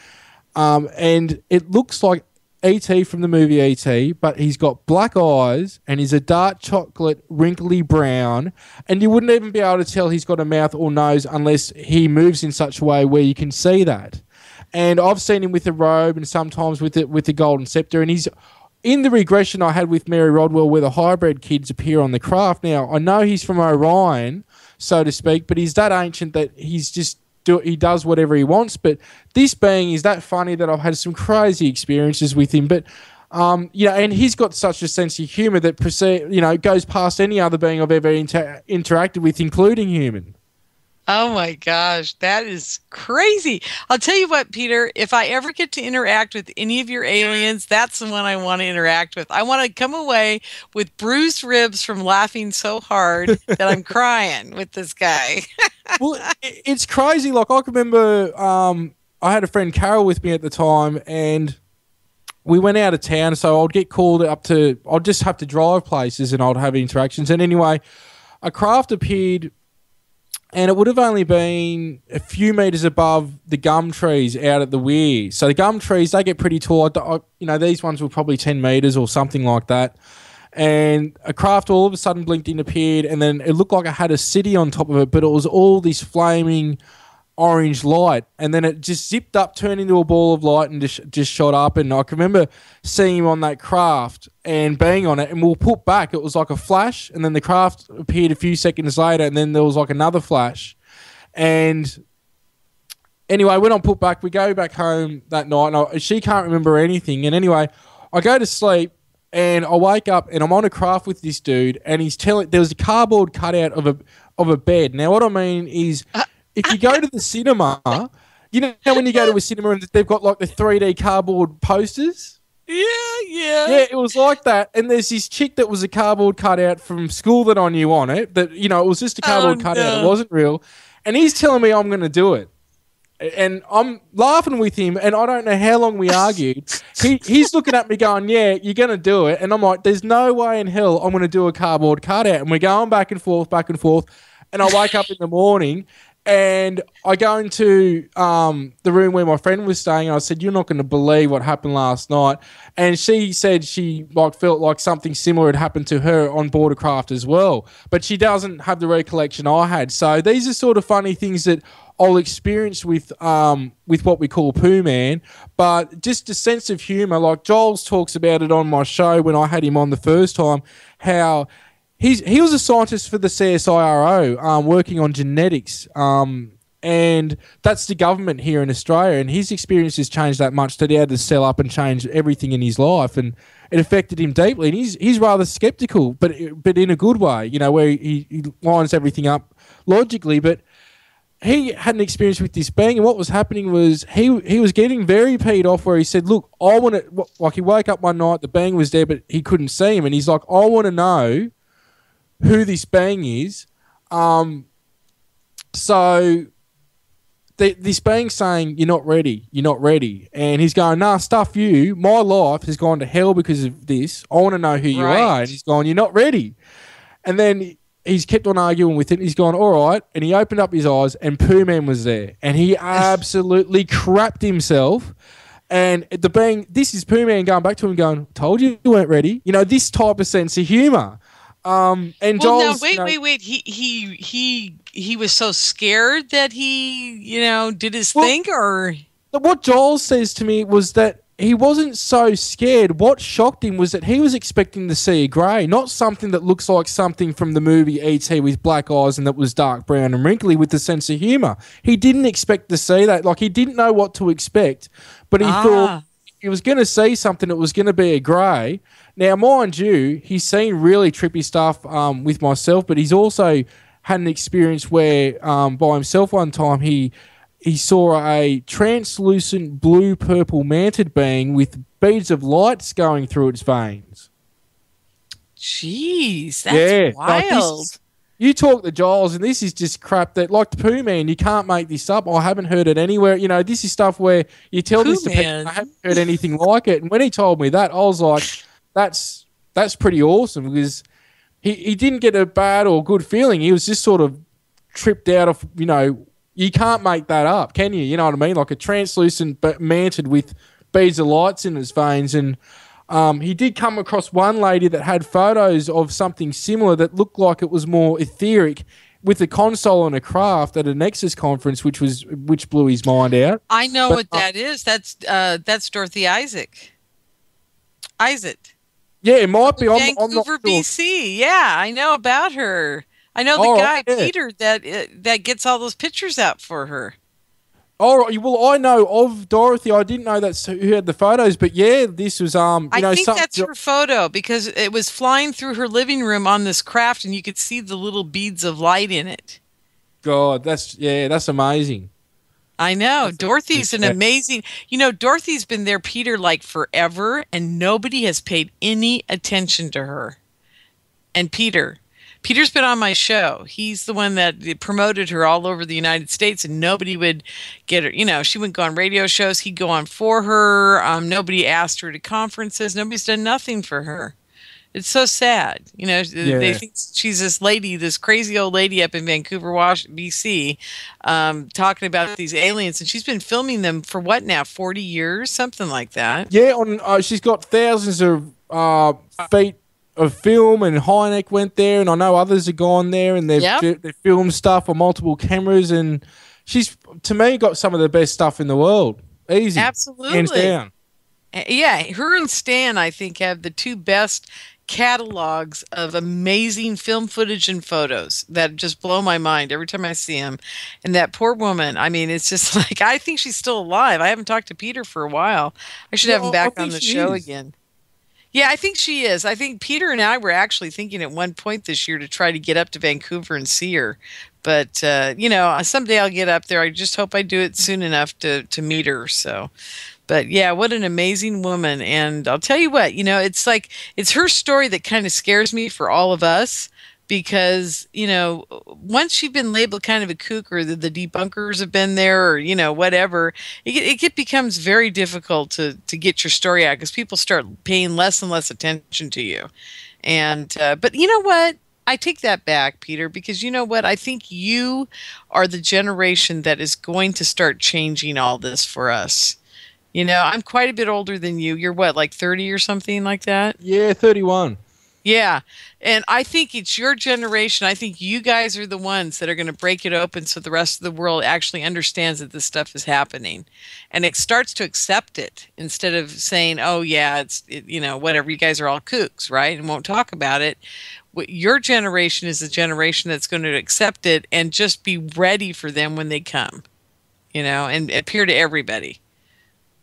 And it looks like E.T. from the movie E.T., but he's got black eyes, and he's a dark chocolate, wrinkly brown, and you wouldn't even be able to tell he's got a mouth or nose unless he moves in such a way where you can see that. And I've seen him with a robe and sometimes with the golden scepter, and he's in the regression I had with Mary Rodwell where the hybrid kids appear on the craft. Now, I know he's from Orion, so to speak, but he's that ancient that he does whatever he wants. But this being is that funny that I've had some crazy experiences with him. But, and he's got such a sense of humour that, goes past any other being I've ever interacted with, including human. Oh my gosh, that is crazy. I'll tell you what, Peter, if I ever get to interact with any of your aliens, that's the one I want to interact with. I want to come away with bruised ribs from laughing so hard that I'm crying with this guy. Well, it's crazy. Like, I can remember I had a friend, Carol, with me at the time, and we went out of town, so I'd get called up to, I'd just have to drive places and I'd have interactions. And anyway, a craft appeared, and it would have only been a few metres above the gum trees out at the weir. So the gum trees, they get pretty tall. These ones were probably 10 metres or something like that. And a craft all of a sudden blinked in, appeared, and then it looked like it had a city on top of it, but it was all this flaming orange light. And then it just zipped up, turned into a ball of light, and just shot up. And I can remember seeing him on that craft and being on it, and we'll put back. It was like a flash, and then the craft appeared a few seconds later, and then there was like another flash. And anyway, when I put back, we go back home that night, and she can't remember anything. And anyway, I go to sleep, and I wake up and I'm on a craft with this dude, and he's telling there was a cardboard cutout of a bed. Now, what I mean is, if you go to the cinema, you know when you go to a cinema and they've got like the 3D cardboard posters. Yeah, it was like that. And there's this chick that was a cardboard cutout from school that I knew on it. That it was just a cardboard cutout. It wasn't real. And he's telling me I'm going to do it. And I'm laughing with him, and I don't know how long we argued. He's looking at me going, yeah, you're going to do it. And I'm like, there's no way in hell I'm going to do a cardboard cutout. And we're going back and forth. And I wake up in the morning, and I go into the room where my friend was staying, and I said, you're not going to believe what happened last night. And she said she felt like something similar had happened to her on board a craft as well. But she doesn't have the recollection I had. So these are sort of funny things that I'll experience with what we call Pooh Man, but just a sense of humour. Like Giles talks about it on my show when I had him on the first time, how he was a scientist for the CSIRO, working on genetics, and that's the government here in Australia, and his experience has changed that much that he had to sell up and change everything in his life, and it affected him deeply. And he's rather sceptical, but in a good way, where he lines everything up logically, but he had an experience with this being, and what was happening was he was getting very peed off, where he said, look, I want to, like he woke up one night, the being was there, but he couldn't see him, and he's like, I want to know who this being is. So this being's saying, you're not ready. And he's going, nah, stuff you. My life has gone to hell because of this. I want to know who you are. And he's going, you're not ready. And then he's kept on arguing with it. He's gone, all right. And he opened up his eyes, and Pooh Man was there. And he absolutely crapped himself. And this is Pooh Man going back to him going, told you weren't ready. This type of sense of humour. And Giles, wait. He was so scared that he, did his thing, or what Giles says to me was that he wasn't so scared. What shocked him was that he was expecting to see a grey, not something that looks like something from the movie E.T. with black eyes and that was dark brown and wrinkly with a sense of humour. He didn't expect to see that. Like, he didn't know what to expect, but he thought if he was going to see something, it was going to be a grey. Now, mind you, he's seen really trippy stuff with myself, but he's also had an experience where by himself one time he saw a translucent blue-purple manted being with beads of lights going through its veins. Jeez, that's wild. You talk to Giles, and this is just crap that, like the Pooh Man, you can't make this up. I haven't heard it anywhere. This is stuff where you tell this to people, I haven't heard anything like it. And when he told me that, I was like, that's pretty awesome, because he didn't get a bad or good feeling. He was just sort of tripped out of, you can't make that up, can you? You know what I mean? Like a translucent but manted with beads of lights in his veins. And he did come across one lady that had photos of something similar that looked like it was more etheric, with a console and a craft at a Nexus conference, which blew his mind out. I know what that is. That's Dorothy Isaac. Yeah, it might be. Vancouver, BC. Yeah, I know about her. I know the guy, Peter, that gets all those pictures out for her. All right. Well, I know of Dorothy. I didn't know that's who had the photos, but yeah, this was I think that's her photo, because it was flying through her living room on this craft, and you could see the little beads of light in it. God, that's amazing. I know. Dorothy's an amazing... Dorothy's been there, Peter, forever, and nobody has paid any attention to her. And Peter's been on my show. He's the one that promoted her all over the United States, and nobody would get her. She wouldn't go on radio shows. He'd go on for her. Nobody asked her to conferences. Nobody's done nothing for her. It's so sad. They think she's this crazy old lady up in Vancouver, BC, talking about these aliens, and she's been filming them for what now, 40 years, something like that. Yeah, she's got thousands of feet of film, and Hynek went there, and I know others have gone there, and they've filmed stuff on multiple cameras, and she's, to me, got some of the best stuff in the world. Easy. Absolutely. Hands down. Yeah, her and Stan, I think, have the two best catalogs of amazing film footage and photos that just blow my mind every time I see them. And that poor woman, it's just I think she's still alive. I haven't talked to Peter for a while. I should have him back on the show again. Yeah, I think she is. I think Peter and I were actually thinking at one point this year to try to get up to Vancouver and see her. But, someday I'll get up there. I just hope I do it soon enough to meet her. So, but yeah, what an amazing woman. And I'll tell you what, it's like, it's her story that kind of scares me for all of us. Because, once you've been labeled kind of a kook, or the debunkers have been there, or, whatever, it becomes very difficult to get your story out, because people start paying less and less attention to you. And, but you know what? I take that back, Peter, because you know what? I think you are the generation that is going to start changing all this for us. I'm quite a bit older than you. You're what, like 30 or something like that? Yeah, 31. Yeah. And I think it's your generation. I think you guys are the ones that are going to break it open so the rest of the world actually understands that this stuff is happening. And it starts to accept it instead of saying, oh, yeah, whatever, you guys are all kooks, right? And won't talk about it. Your generation is the generation that's going to accept it and just be ready for them when they come, and appear to everybody.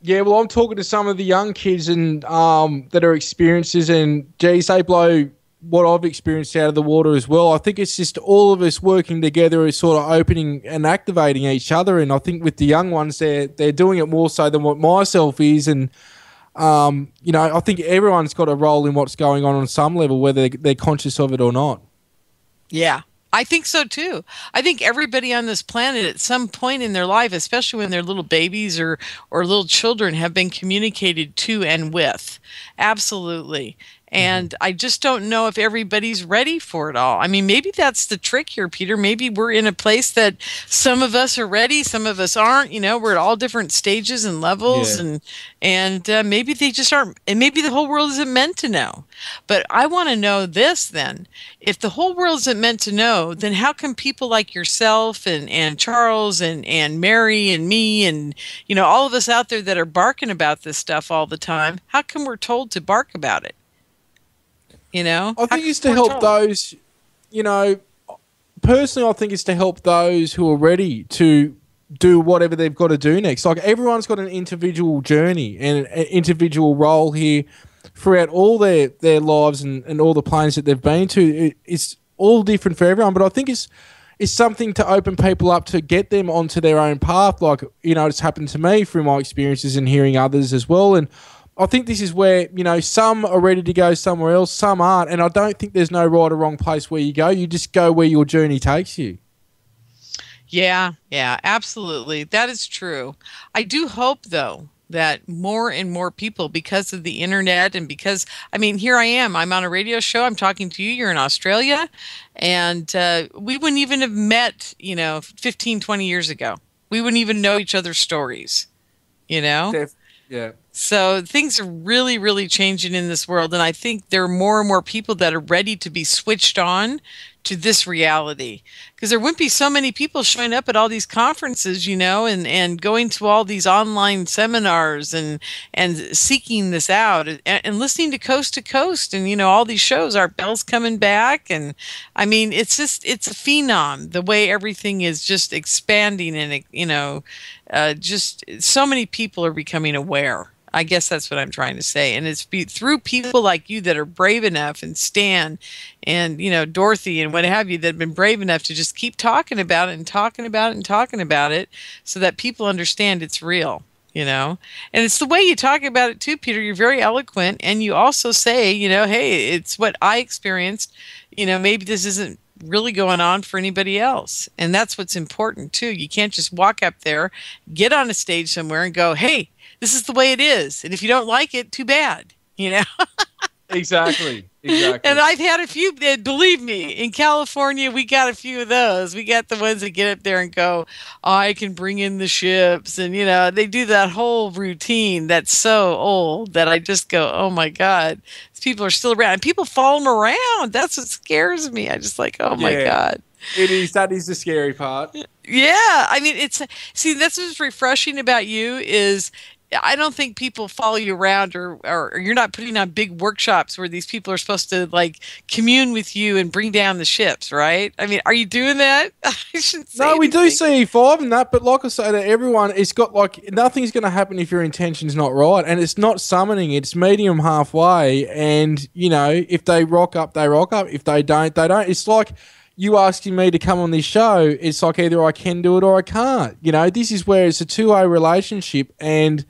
Yeah, well, I'm talking to some of the young kids and that are experiencers, and geez, they blow what I've experienced out of the water as well. I think it's just all of us working together is sort of opening and activating each other. And I think with the young ones, they're doing it more so than what myself is. And I think everyone's got a role in what's going on some level, whether they're conscious of it or not. Yeah. I think so too. I think everybody on this planet at some point in their life, especially when they're little babies or little children, have been communicated to and with. Absolutely. And I just don't know if everybody's ready for it all. I mean, maybe that's the trick here, Peter. Maybe we're in a place that some of us are ready, some of us aren't. We're at all different stages and levels, and maybe they just aren't. And maybe the whole world isn't meant to know. But I want to know this then. If the whole world isn't meant to know, then how come people like yourself and Charles and Mary and me and, all of us out there that are barking about this stuff all the time, how come we're told to bark about it? I think it's to help those, personally, I think it's to help those who are ready to do whatever they've got to do next. Like, everyone's got an individual journey and an individual role here throughout all their lives and all the planes that they've been to. It's all different for everyone, but I think it's something to open people up to get them onto their own path. Like, it's happened to me through my experiences and hearing others as well. And I think this is where, some are ready to go somewhere else, some aren't. And I don't think there's no right or wrong place where you go. You just go where your journey takes you. Yeah, absolutely. That is true. I do hope, though, that more and more people, because of the internet and because, here I am. I'm on a radio show. I'm talking to you. You're in Australia. And we wouldn't even have met, 15, 20 years ago. We wouldn't even know each other's stories, Yeah. So things are really, really changing in this world. And I think there are more and more people that are ready to be switched on to this reality. Because there wouldn't be so many people showing up at all these conferences, and going to all these online seminars and seeking this out and listening to Coast to Coast and, all these shows. Our Bell's coming back. And it's a phenom, the way everything is just expanding and, just so many people are becoming aware. I guess that's what I'm trying to say. And it's through people like you that are brave enough, and Stan and, Dorothy and what have you, that have been brave enough to just keep talking about it and talking about it and talking about it so that people understand it's real, And it's the way you talk about it too, Peter. You're very eloquent. And you also say, hey, it's what I experienced. Maybe this isn't really going on for anybody else. And that's what's important too. You can't just walk up there, get on a stage somewhere and go, hey, this is the way it is. And if you don't like it, too bad, Exactly. And I've had a few, believe me, in California, we got a few of those. We got the ones that get up there and go, I can bring in the ships. And, they do that whole routine that's so old that I just go, oh my God, these people are still around. And people follow them around. That's what scares me. I just like, oh my God. It is. That is the scary part. Yeah. That's what's refreshing about you is I don't think people follow you around, or you're not putting on big workshops where these people are supposed to like commune with you and bring down the ships, right? I mean, are you doing that? I shouldn't say we do anything. see E5 and that, but like I say to everyone, it's got like nothing's going to happen if your intention's not right, and it's not summoning, it's meeting them halfway, and you know, if they rock up, they rock up. If they don't, they don't. It's like you asking me to come on this show. It's like either I can do it or I can't. You know, this is where it's a two-way relationship, and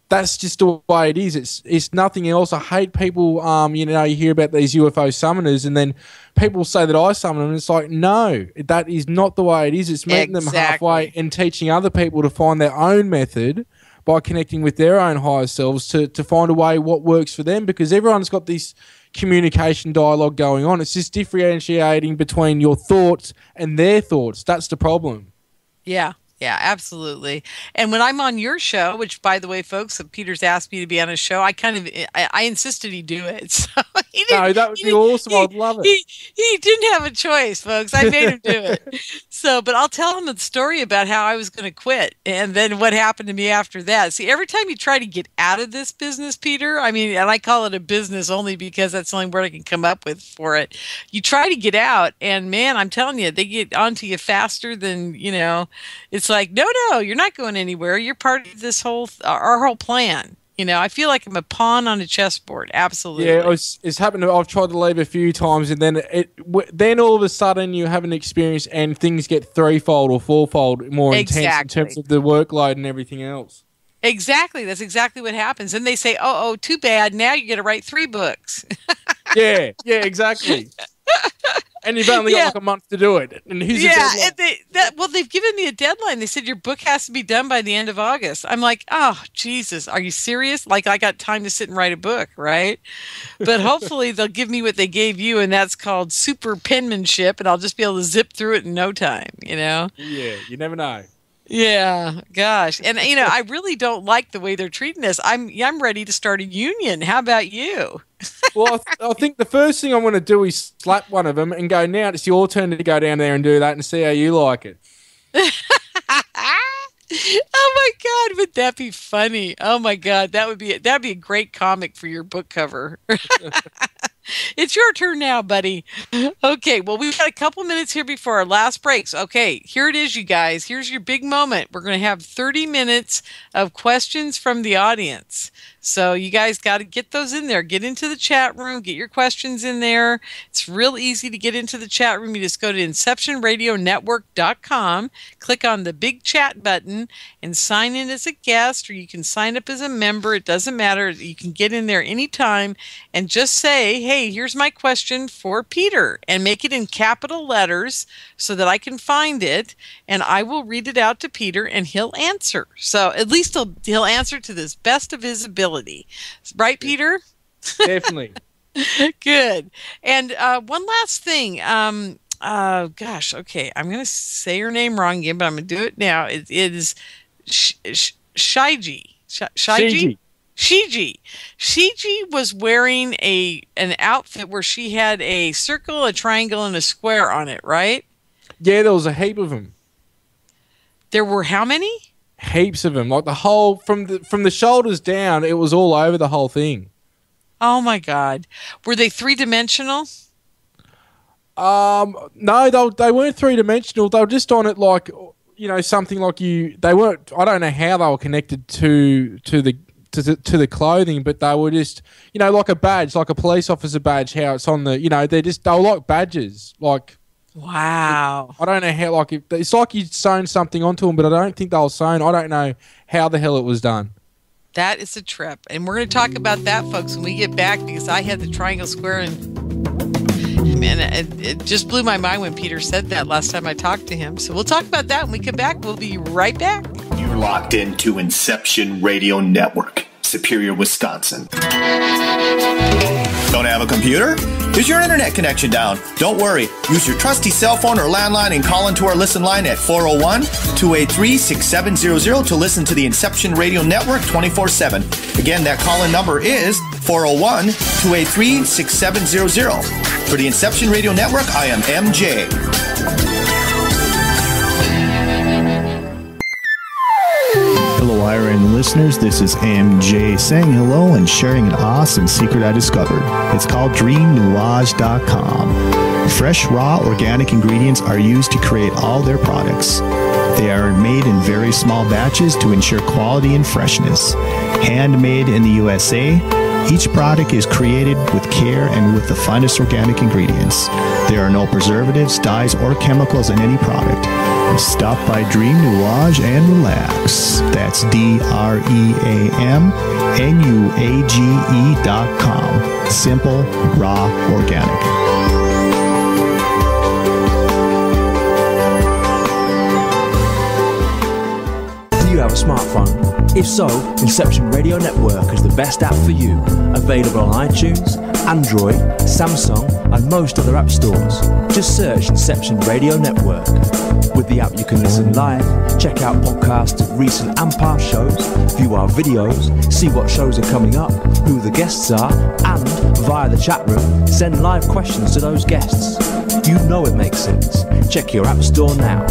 that's just the way it is. It's nothing else. I hate people, you know, you hear about these UFO summoners and then people say that I summon them. And it's like, no, that is not the way it is. It's meeting them halfway and teaching other people to find their own method by connecting with their own higher selves to find a way what works for them, because everyone's got this communication dialogue going on. It's just differentiating between your thoughts and their thoughts. That's the problem. Yeah. Yeah, absolutely. And when I'm on your show, which, by the way, folks, Peter's asked me to be on his show, I insisted he do it. So that would be awesome. I'd love it. He didn't have a choice, folks. I made him do it. So, but I'll tell him the story about how I was going to quit and then what happened to me after that. See, every time you try to get out of this business, Peter, I mean, and I call it a business only because that's the only word I can come up with for it. You try to get out, and man, I'm telling you, they get onto you faster than, you know, it's like, no, you're not going anywhere. You're part of this our whole plan. You know, I feel like I'm a pawn on a chessboard. Absolutely. Yeah, it's happened. I've tried to leave a few times, and then all of a sudden you have an experience, and things get threefold or fourfold more intense in terms of the workload and everything else. Exactly. That's exactly what happens. And they say, oh, too bad. Now you got to write 3 books. Yeah, exactly. And you've only got like a month to do it. And here's they've given me a deadline. They said your book has to be done by the end of August. I'm like, oh, Jesus, are you serious? Like, I got time to sit and write a book, right? But hopefully they'll give me what they gave you, and that's called super penmanship, and I'll just be able to zip through it in no time, you know? Yeah, you never know. Yeah, gosh. And, you know, I really don't like the way they're treating us. I'm ready to start a union. How about you? Well, I think the first thing I want to do is slap one of them and go, now it's your turn to go down there and do that and see how you like it. Oh my God, would that be funny? Oh my God, that'd be a great comic for your book cover. It's your turn now, buddy. Okay, well, we've got a couple minutes here before our last breaks. Okay, here it is, you guys. Here's your big moment. We're going to have 30 minutes of questions from the audience. So you guys got to get those in there. Get into the chat room. Get your questions in there. It's real easy to get into the chat room. You just go to InceptionRadioNetwork.com, click on the big chat button, and sign in as a guest, or you can sign up as a member. It doesn't matter. You can get in there anytime and just say, hey, here's my question for Peter, and make it in capital letters so that I can find it, and I will read it out to Peter, and he'll answer. So at least he'll answer to the best of his ability. Right, Peter? Definitely. Good. And one last thing. Gosh, okay. I'm going to say her name wrong again, but I'm going to do it now. It is Shiji. Shiji was wearing an outfit where she had a circle, a triangle, and a square on it, right? Yeah, there was a heap of them. There were how many? Heaps of them. Like the whole, from the shoulders down, it was all over the whole thing. Oh my God. Were they 3-dimensional? No, they weren't 3-dimensional. They were just on it like, you know, something like they weren't, I don't know how they were connected to the clothing, but they were just, you know, like a badge, like a police officer badge, how it's on the, you know, they were like badges. Like, wow. I don't know how, like, it's like you'd sewn something onto them, but I don't think they were sewn. I don't know how the hell it was done. That is a trip. And we're going to talk about that, folks, when we get back, because I had the triangle, square, and man, it just blew my mind when Peter said that last time I talked to him. So we'll talk about that when we come back. We'll be right back. You're locked into Inception Radio Network, Superior, Wisconsin. Don't have a computer? Is your internet connection down? Don't worry. Use your trusty cell phone or landline and call into our listen line at 401-283-6700 to listen to the Inception Radio Network 24/7. Again, that call-in number is 401-283-6700. For the Inception Radio Network, I am MJ. Hello, Ira and listeners, this is MJ saying hello and sharing an awesome secret I discovered. It's called DreamNuage.com. Fresh, raw, organic ingredients are used to create all their products. They are made in very small batches to ensure quality and freshness. Handmade in the USA, each product is created with care and with the finest organic ingredients. There are no preservatives, dyes, or chemicals in any product. Stop by Dream Nuage and relax. That's DreamNuage.com. Simple, raw, organic. Do you have a smartphone? If so, Inception Radio Network is the best app for you. Available on iTunes, Android, Samsung, and most other app stores. Just search Inception Radio Network. With the app you can listen live, check out podcasts of recent and past shows, view our videos, see what shows are coming up, who the guests are, and, via the chat room, send live questions to those guests. You know it makes sense. Check your app store now.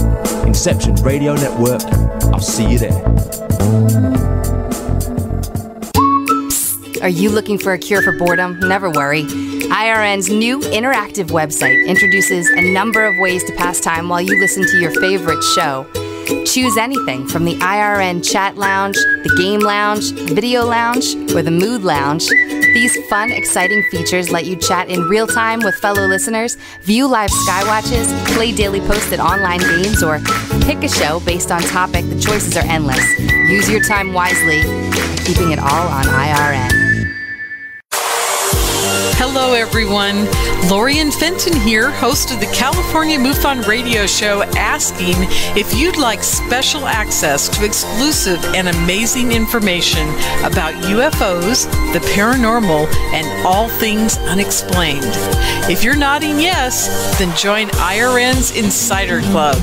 Inception Radio Network. I'll see you there. Are you looking for a cure for boredom? Never worry. IRN's new interactive website introduces a number of ways to pass time while you listen to your favorite show. Choose anything from the IRN chat lounge, the game lounge, video lounge, or the mood lounge. These fun, exciting features let you chat in real time with fellow listeners, view live skywatches, play daily posted online games, or pick a show based on topic. The choices are endless. Use your time wisely, keeping it all on IRN. Hello, everyone. Lorien Fenton here, host of the California MUFON Radio Show, asking if you'd like special access to exclusive and amazing information about UFOs, the paranormal, and all things unexplained. If you're nodding yes, then join IRN's Insider Club.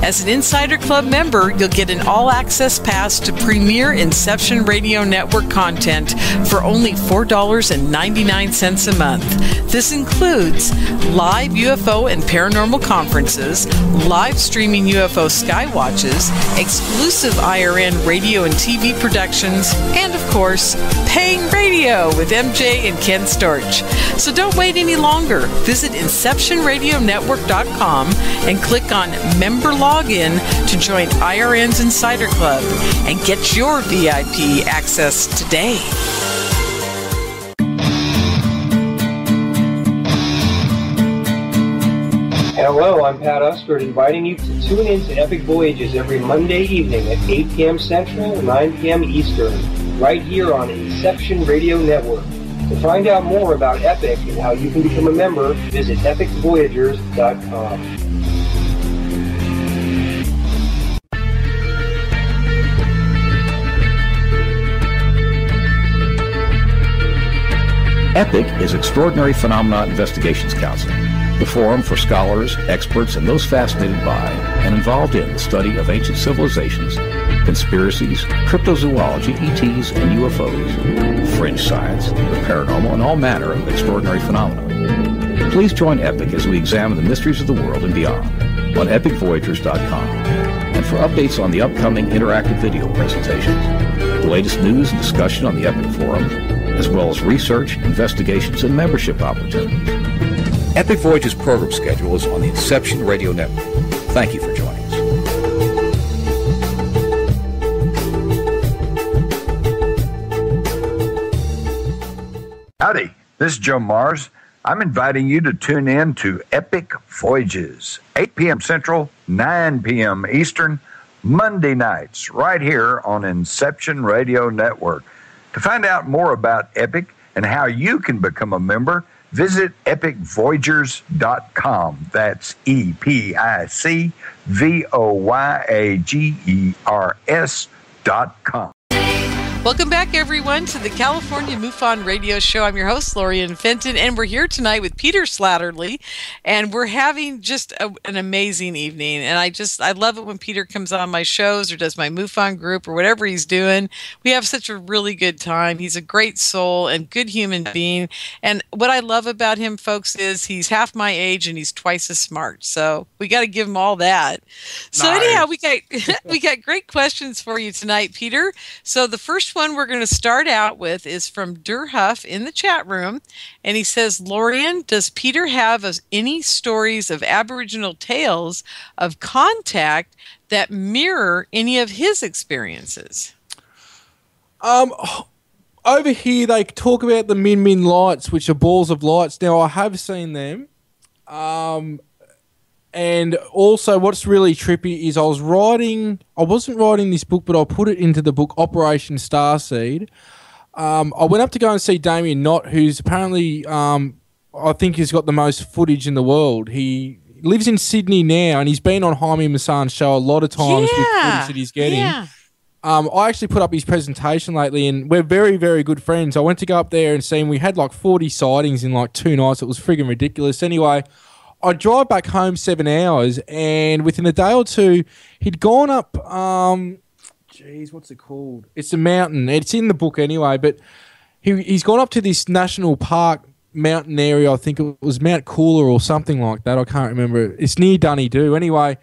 As an Insider Club member, you'll get an all-access pass to premier Inception Radio Network content for only $4.99 a month. This includes live UFO and paranormal conferences, live streaming UFO skywatches, exclusive IRN radio and TV productions, and of course, paying radio with MJ and Ken Storch. So don't wait any longer. Visit InceptionRadioNetwork.com and click on Member Login to join IRN's Insider Club and get your VIP access today. Hello, I'm Pat Usford, inviting you to tune in to Epic Voyages every Monday evening at 8 p.m. Central, 9 p.m. Eastern, right here on Inception Radio Network. To find out more about Epic and how you can become a member, visit epicvoyagers.com. EPIC is Extraordinary Phenomena Investigations Council, the forum for scholars, experts, and those fascinated by and involved in the study of ancient civilizations, conspiracies, cryptozoology, ETs, and UFOs, fringe science, the paranormal, and all manner of extraordinary phenomena. Please join EPIC as we examine the mysteries of the world and beyond on epicvoyagers.com. And for updates on the upcoming interactive video presentations, the latest news and discussion on the EPIC forum, as well as research, investigations, and membership opportunities. Epic Voyages program schedule is on the Inception Radio Network. Thank you for joining us. Howdy, this is Joe Mars. I'm inviting you to tune in to Epic Voyages, 8 p.m. Central, 9 p.m. Eastern, Monday nights, right here on Inception Radio Network. To find out more about Epic and how you can become a member, visit epicvoyagers.com. That's EPICVOYAGERS.com. Welcome back, everyone, to the California MUFON Radio Show. I'm your host, Lorien Fenton, and we're here tonight with Peter Slattery, and we're having just an amazing evening. And I love it when Peter comes on my shows or does my MUFON group or whatever he's doing. We have such a really good time. He's a great soul and good human being. And what I love about him, folks, is he's half my age and he's twice as smart. So we got to give him all that. So anyhow, we got great questions for you tonight, Peter. So the first one we're going to start out with is from Durhuff in the chat room, and he says, Lorien, does Peter have any stories of Aboriginal tales of contact that mirror any of his experiences? Over here they talk about the Min Min lights, which are balls of lights. Now I have seen them. And also what's really trippy is I wasn't writing this book, but I put it into the book Operation Starseed. I went up to go and see Damien Knott, who's apparently, I think he's got the most footage in the world. He lives in Sydney now, and he's been on Jaime Maussan's show a lot of times with footage that he's getting. Yeah. I actually put up his presentation lately, and we're very, very good friends. I went to go up there and see him. We had like 40 sightings in like 2 nights. It was friggin' ridiculous. Anyway, I drive back home 7 hours, and within a day or two, he'd gone up, what's it called? It's a mountain. It's in the book anyway, but he's gone up to this national park mountain area. I think it was Mount Cooler or something like that. I can't remember. It's near Dunedoo. Anyway,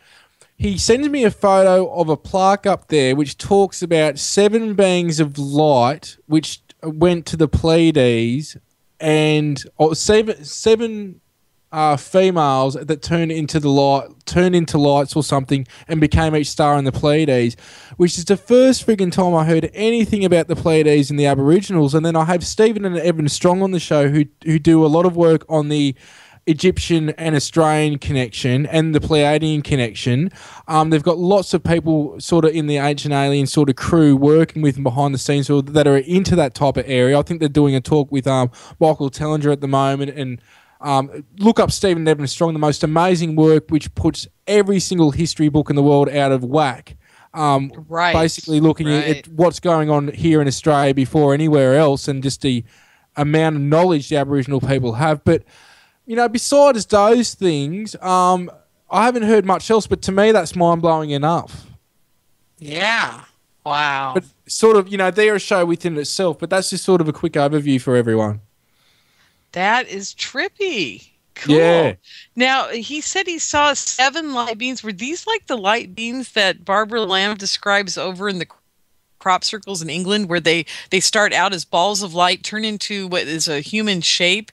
he sends me a photo of a plaque up there which talks about 7 beings of light which went to the Pleiades, and seven females that turned into lights or something and became each star in the Pleiades, which is the first friggin' time I heard anything about the Pleiades and the Aboriginals. And then I have Stephen and Evan Strong on the show who do a lot of work on the Egyptian and Australian connection and the Pleiadian connection. They've got lots of people sort of in the Ancient Alien sort of crew working with them behind the scenes that are into that type of area. I think they're doing a talk with Michael Tellinger at the moment, and look up Stephen and Evan Strong, the most amazing work which puts every single history book in the world out of whack. Basically looking at what's going on here in Australia before anywhere else, and just the amount of knowledge the Aboriginal people have. But, you know, besides those things, I haven't heard much else, but to me that's mind-blowing enough. Yeah. Wow. But sort of, you know, they're a show within itself, but that's just sort of a quick overview for everyone. That is trippy. Cool. Yeah. Now, he said he saw 7 light beams. Were these like the light beams that Barbara Lamb describes over in the crop circles in England, where they start out as balls of light, turn into what is a human shape,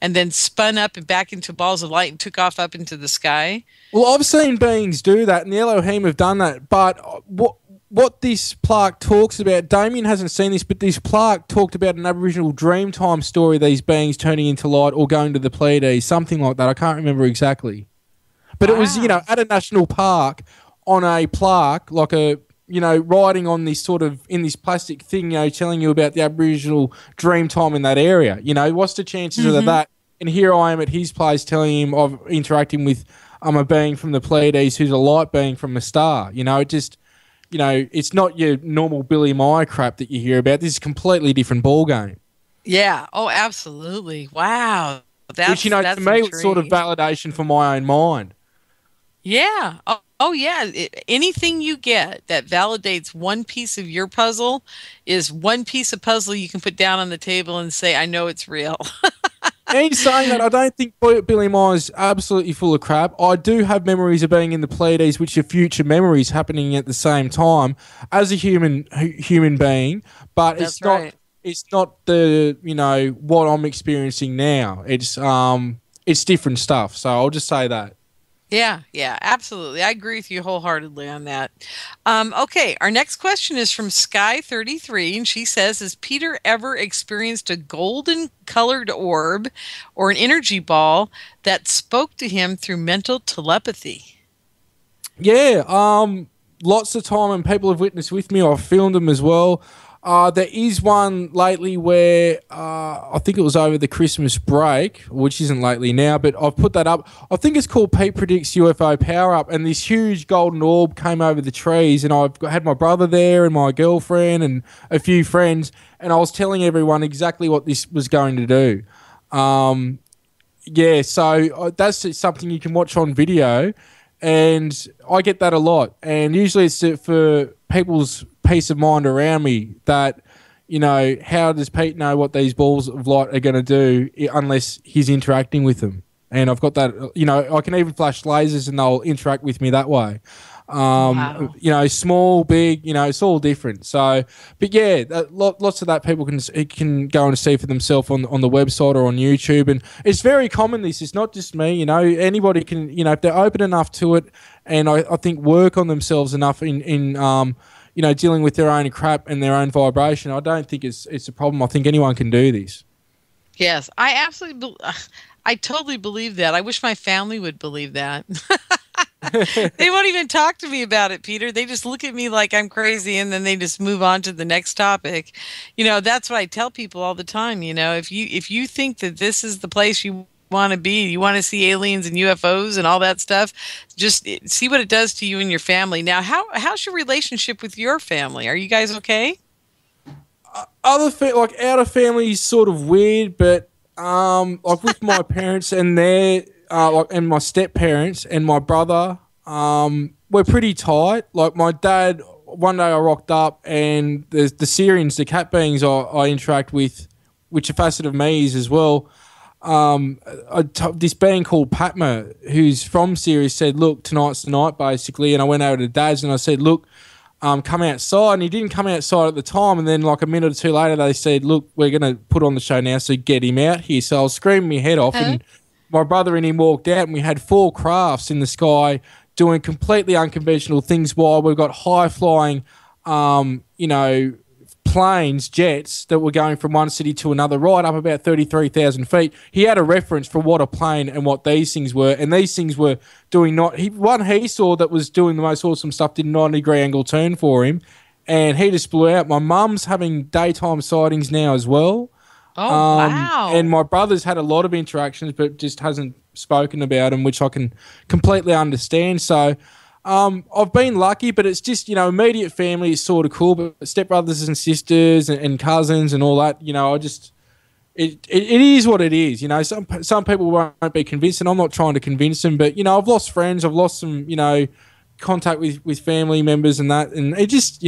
and then spun up and back into balls of light and took off up into the sky? Well, I've seen beings do that, and the Elohim have done that. But what this plaque talks about, Damien hasn't seen this, but this plaque talked about an Aboriginal Dreamtime story, these beings turning into light or going to the Pleiades, something like that. I can't remember exactly. But It was, you know, at a national park on a plaque, like a, you know, riding on this sort of, in this plastic thing, you know, telling you about the Aboriginal Dreamtime in that area. You know, what's the chances of that? And here I am at his place telling him of interacting with a being from the Pleiades who's a light being from a star. You know, it just... You know, it's not your normal Billy Meyer crap that you hear about. This is a completely different ballgame. Yeah. Oh, absolutely. Wow. Which, you know, to me, was sort of validation for my own mind. Yeah. Oh yeah. Anything you get that validates one piece of your puzzle is one piece of puzzle you can put down on the table and say, I know it's real. And saying that, I don't think Billy Meyer's absolutely full of crap. I do have memories of being in the Pleiades, which are future memories happening at the same time as a human being, but it's not the, you know, what I'm experiencing now. It's different stuff. So I'll just say that. Yeah, absolutely. I agree with you wholeheartedly on that. Okay, our next question is from Sky33, and she says, has Peter ever experienced a golden-colored orb or an energy ball that spoke to him through mental telepathy? Yeah, lots of time, and people have witnessed with me. I've filmed them as well. There is one lately where I think it was over the Christmas break, which isn't lately now, but I've put that up. I think it's called Pete Predicts UFO Power Up, and this huge golden orb came over the trees, and I've had my brother there and my girlfriend and a few friends, and I was telling everyone exactly what this was going to do. So that's something you can watch on video, and I get that a lot. And usually it's for people's peace of mind around me that, how does Pete know what these balls of light are going to do unless he's interacting with them? And I've got that, I can even flash lasers and they'll interact with me that way. Wow. Small, big, it's all different. So, but yeah, lots of that people can go and see for themselves on the website or on YouTube. And it's very common. It's not just me, anybody can, if they're open enough to it, and I think work on themselves enough in dealing with their own crap and their own vibration. I don't think it's a problem. I think anyone can do this. Yes, I totally believe that. I wish my family would believe that. They won't even talk to me about it, Peter. They just look at me like I'm crazy, and then they just move on to the next topic. That's what I tell people all the time. If you think that this is the place you want to be, you want to see aliens and UFOs and all that stuff, just see what it does to you and your family. Now, how's your relationship with your family? Are you guys okay? Out of family is sort of weird, but with my parents and their and my step parents and my brother, we're pretty tight. Like my dad, one day I rocked up and the Syrians, the cat beings I interact with, which a facet of me is as well. This being called Patma, who's from Syria, said, "Look, tonight's the night," basically. And I went over to Dad's and I said, "Look, come outside." And he didn't come outside at the time. And then like a minute or two later, they said, "Look, we're going to put on the show now, so get him out here." So I was screaming my head off, and my brother and him walked out, and we had 4 crafts in the sky doing completely unconventional things while we've got high-flying, planes, jets that were going from one city to another, right up about 33,000 feet. He had a reference for what a plane and what these things were, and these things were doing one he saw that was doing the most awesome stuff did a 90-degree angle turn for him, and he just blew out. My mum's having daytime sightings now as well. Oh, wow. And my brother's had a lot of interactions but just hasn't spoken about them, which I can completely understand. So I've been lucky, but it's just, immediate family is sort of cool, but stepbrothers and sisters and cousins and all that, it is what it is. Some people won't be convinced, and I'm not trying to convince them, but, I've lost friends, I've lost some, contact with family members and that, and it just,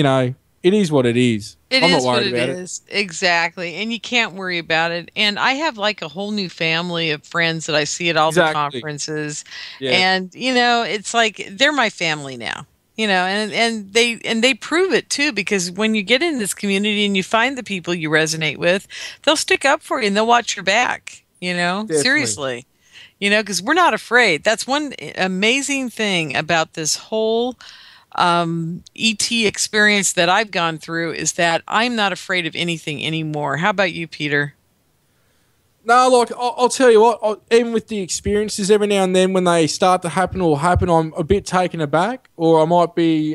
it is what it is. I'm not worried about it. Exactly. And you can't worry about it. And I have like a whole new family of friends that I see at all the conferences. Yeah. And, it's like they're my family now. And they prove it too, because when you get in this community and you find the people you resonate with, they'll stick up for you and they'll watch your back, Definitely. Seriously. Because we're not afraid. That's one amazing thing about this whole ET experience that I've gone through, is that I'm not afraid of anything anymore. How about you, Peter? No, look, I'll tell you what, even with the experiences, every now and then when they start to happen, I'm a bit taken aback, or I might be,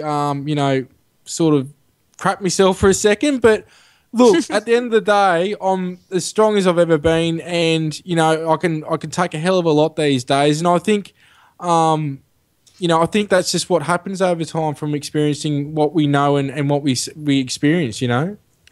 sort of crap myself for a second. But look, at the end of the day, I'm as strong as I've ever been, and, I can take a hell of a lot these days. And I think, I think that's just what happens over time from experiencing what we know and what we experience,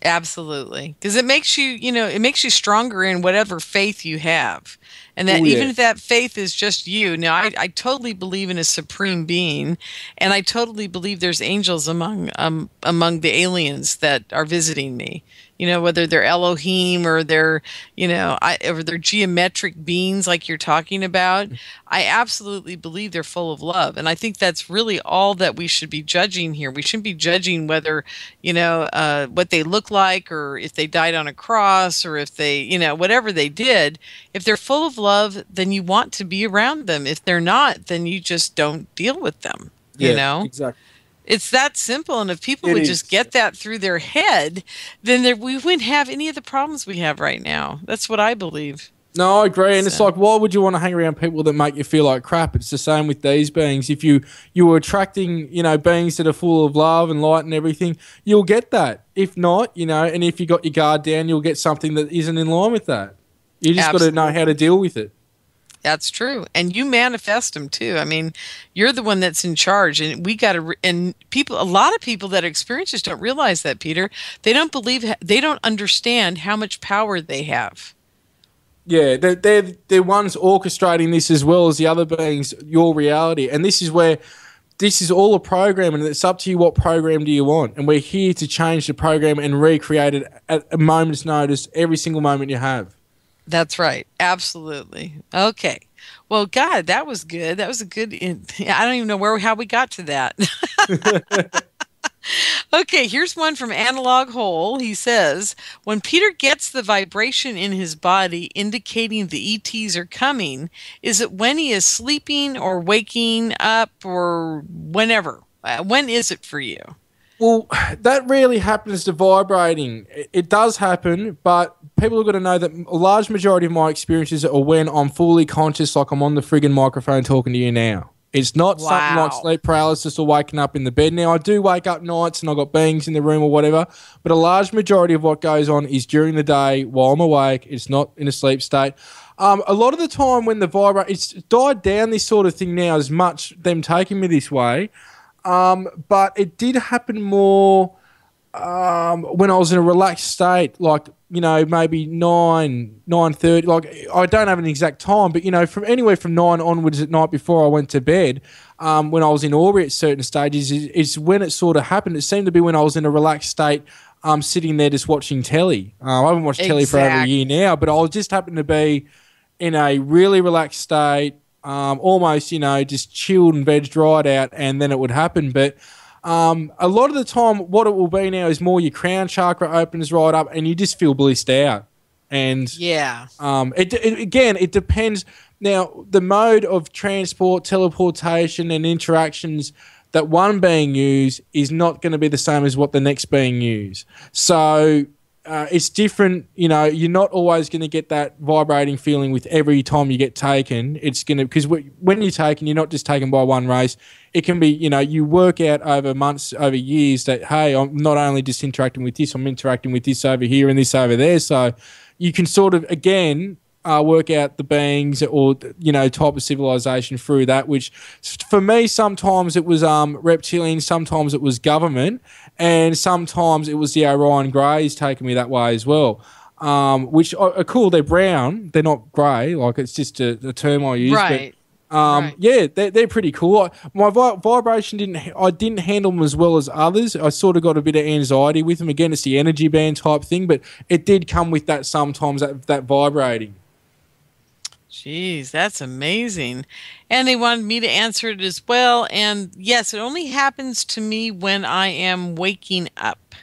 Absolutely. Because it makes you, it makes you stronger in whatever faith you have. And that even if that faith is just you. Now, I totally believe in a supreme being, and I totally believe there's angels among the aliens that are visiting me. Whether they're Elohim or they're, or they're geometric beings like you're talking about. I absolutely believe they're full of love. And I think that's really all that we should be judging here. We shouldn't be judging whether, what they look like, or if they died on a cross, or if they, whatever they did. If they're full of love, then you want to be around them. If they're not, then you just don't deal with them, Exactly. It's that simple, and if people would just get that through their head, then we wouldn't have any of the problems we have right now. That's what I believe. No, I agree. And it's like, why would you want to hang around people that make you feel like crap? It's the same with these beings. If you were attracting, beings that are full of love and light and everything, you'll get that. If not, and if you got your guard down, you'll get something that isn't in line with that. You just got to know how to deal with it. That's true. And you manifest them too. I mean, you're the one that's in charge, and a lot of people that experience this don't realize that, Peter. They don't understand how much power they have. Yeah, they're ones orchestrating this as well as the other beings, your reality. And this is all a program, and it's up to you what program do you want. And we're here to change the program and recreate it at a moment's notice every single moment you have. That's right. Absolutely. Okay. Well, God, that was good. That was a good... I don't even know how we got to that. Okay, here's one from Analog Hole. He says, when Peter gets the vibration in his body indicating the ETs are coming, is it when he is sleeping or waking up or whenever? When is it for you? Well, that rarely happens to vibrating. It does happen, but people have got to know that a large majority of my experiences are when I'm fully conscious, like I'm on the friggin' microphone talking to you now. It's not something like sleep paralysis or waking up in the bed. Now, I do wake up nights and I've got beings in the room or whatever, but a large majority of what goes on is during the day while I'm awake. It's not in a sleep state. A lot of the time when it's died down, this sort of thing now, as much them taking me this way, but it did happen more when I was in a relaxed state, like, maybe 9:30. Like, I don't have an exact time, but, from anywhere from 9 onwards at night before I went to bed, when I was in orbit at certain stages, is when it sort of happened. It seemed to be when I was in a relaxed state, sitting there just watching telly. I haven't watched telly for over a year now, but I just happened to be in a really relaxed state, almost, just chilled and vegged right out, and then it would happen. But a lot of the time, what it will be now is more your crown chakra opens right up, and you just feel blissed out. And it depends. Now, the mode of transport, teleportation, and interactions that one being use is not going to be the same as what the next being use. So it's different. You're not always going to get that vibrating feeling with every time you get taken. It's going to, because when you're taken, you're not just taken by one race. It can be, you work out over months, over years that, hey, I'm not only just interacting with this, I'm interacting with this over here and this over there. So you can sort of, again, work out the beings or, type of civilization through that, which for me, sometimes it was reptilian, sometimes it was government, and sometimes it was the Orion Greys taking me that way as well, which are cool. They're brown. They're not grey. Like, it's just a term I use. Right. But, yeah, they're pretty cool. My vibration I didn't handle them as well as others. I sort of got a bit of anxiety with them. Again, it's the energy band type thing, but it did come with that sometimes, that vibrating. Jeez, that's amazing. And they wanted me to answer it as well. And yes, it only happens to me when I am waking up.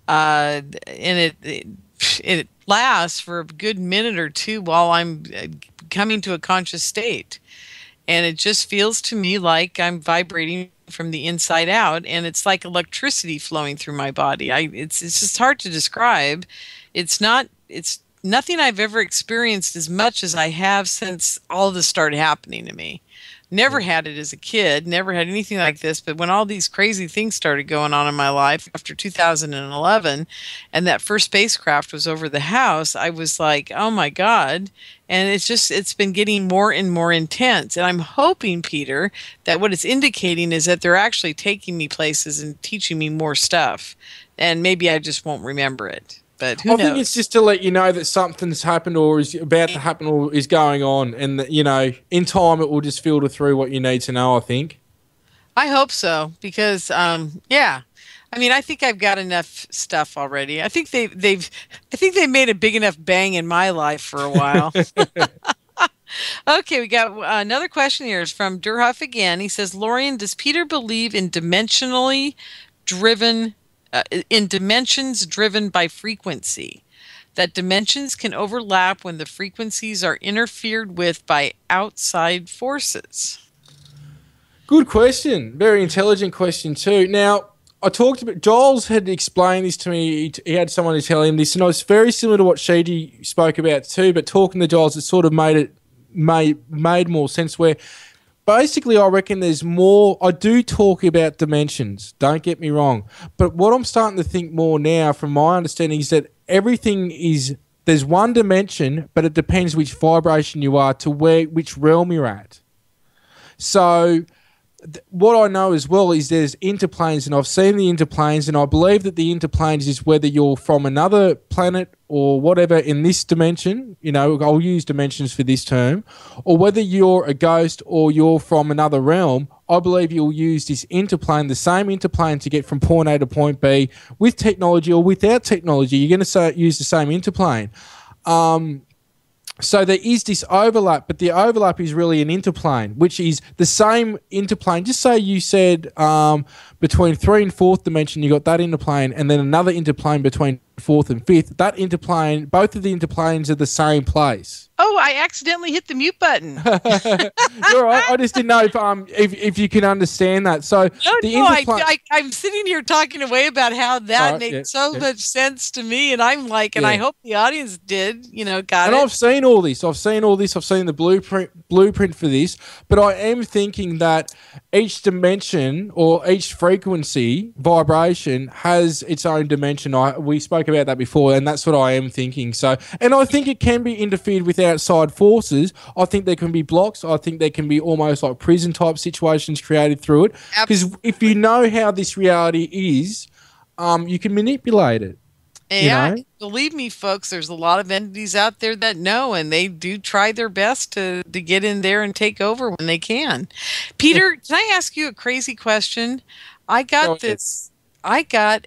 And it lasts for a good minute or two while I'm coming to a conscious state. And it just feels to me like I'm vibrating from the inside out, and it's like electricity flowing through my body. It's just hard to describe. It's nothing I've ever experienced as much as I have since all this started happening to me. Never had it as a kid, never had anything like this, but when all these crazy things started going on in my life after 2011, and that first spacecraft was over the house, I was like, oh my God. And it's been getting more and more intense. And I'm hoping, Peter, that what it's indicating is that they're actually taking me places and teaching me more stuff. And maybe I just won't remember it. But who knows? I think it's just to let you know that something's happened or is about to happen or is going on. And, that, in time it will just filter through what you need to know, I think. I hope so. Because, yeah. I mean, I think I've got enough stuff already. I think they've made a big enough bang in my life for a while. Okay, we got another question here. It's from Durhuff again. He says, Lorien, does Peter believe in dimensions driven by frequency? That dimensions can overlap when the frequencies are interfered with by outside forces? Good question. Very intelligent question too. Now, I talked about Giles had explained this to me. He had someone to tell him this, and it's very similar to what Sheedy spoke about too. But talking to Giles, it sort of made more sense. Where basically, I reckon there's more. I do talk about dimensions. Don't get me wrong, but what I'm starting to think more now, from my understanding, is that everything is there's one dimension, but it depends which vibration you are to which realm you're at. So. What I know as well is there's interplanes, and I've seen the interplanes, and I believe that the interplanes is whether you're from another planet or whatever in this dimension, I'll use dimensions for this term, or whether you're a ghost or you're from another realm. I believe you'll use this interplane, the same interplane, to get from point A to point B with technology or without technology. You're going to use the same interplane. So there is this overlap, but the overlap is really an interplane, which is the same interplane. Just say you said between 3 and 4th dimension, you got that interplane, and then another interplane between 4th and 5th. That interplane, both of the interplanes are the same place. Oh, I accidentally hit the mute button. You're right. I just didn't know if you can understand that. So I'm sitting here talking away about how that makes much sense to me, and I'm like, and I hope the audience did, got it. And I've seen all this. I've seen the blueprint for this, but I am thinking that each dimension or each frequency vibration has its own dimension. We spoke about that before, and that's what I am thinking. So, and I think it can be interfered with outside forces. I think there can be blocks. I think there can be almost like prison type situations created through it. Because if you know how this reality is, you can manipulate it. Yeah, believe me, folks, there's a lot of entities out there that know, and they do try their best to get in there and take over when they can. Peter, can I ask you a crazy question? I got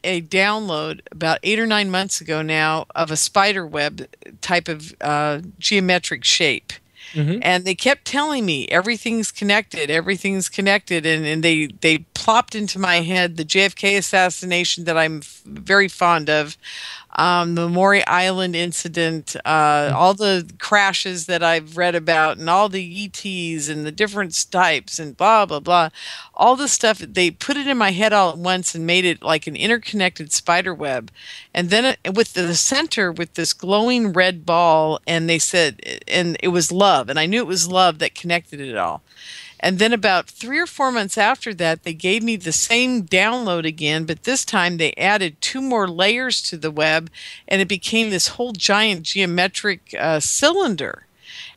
a download about 8 or 9 months ago now of a spider web type of geometric shape. Mm-hmm. And they kept telling me everything's connected, and they plopped into my head the JFK assassination that I'm very fond of, the Maury Island incident, all the crashes that I've read about, and all the ETs and the different types and blah, blah, blah. All the stuff, they put it in my head all at once and made it like an interconnected spider web. And then with the center, with this glowing red ball, and they said, and it was love. And I knew it was love that connected it all. And then about 3 or 4 months after that, they gave me the same download again, but this time they added 2 more layers to the web, and it became this whole giant geometric cylinder.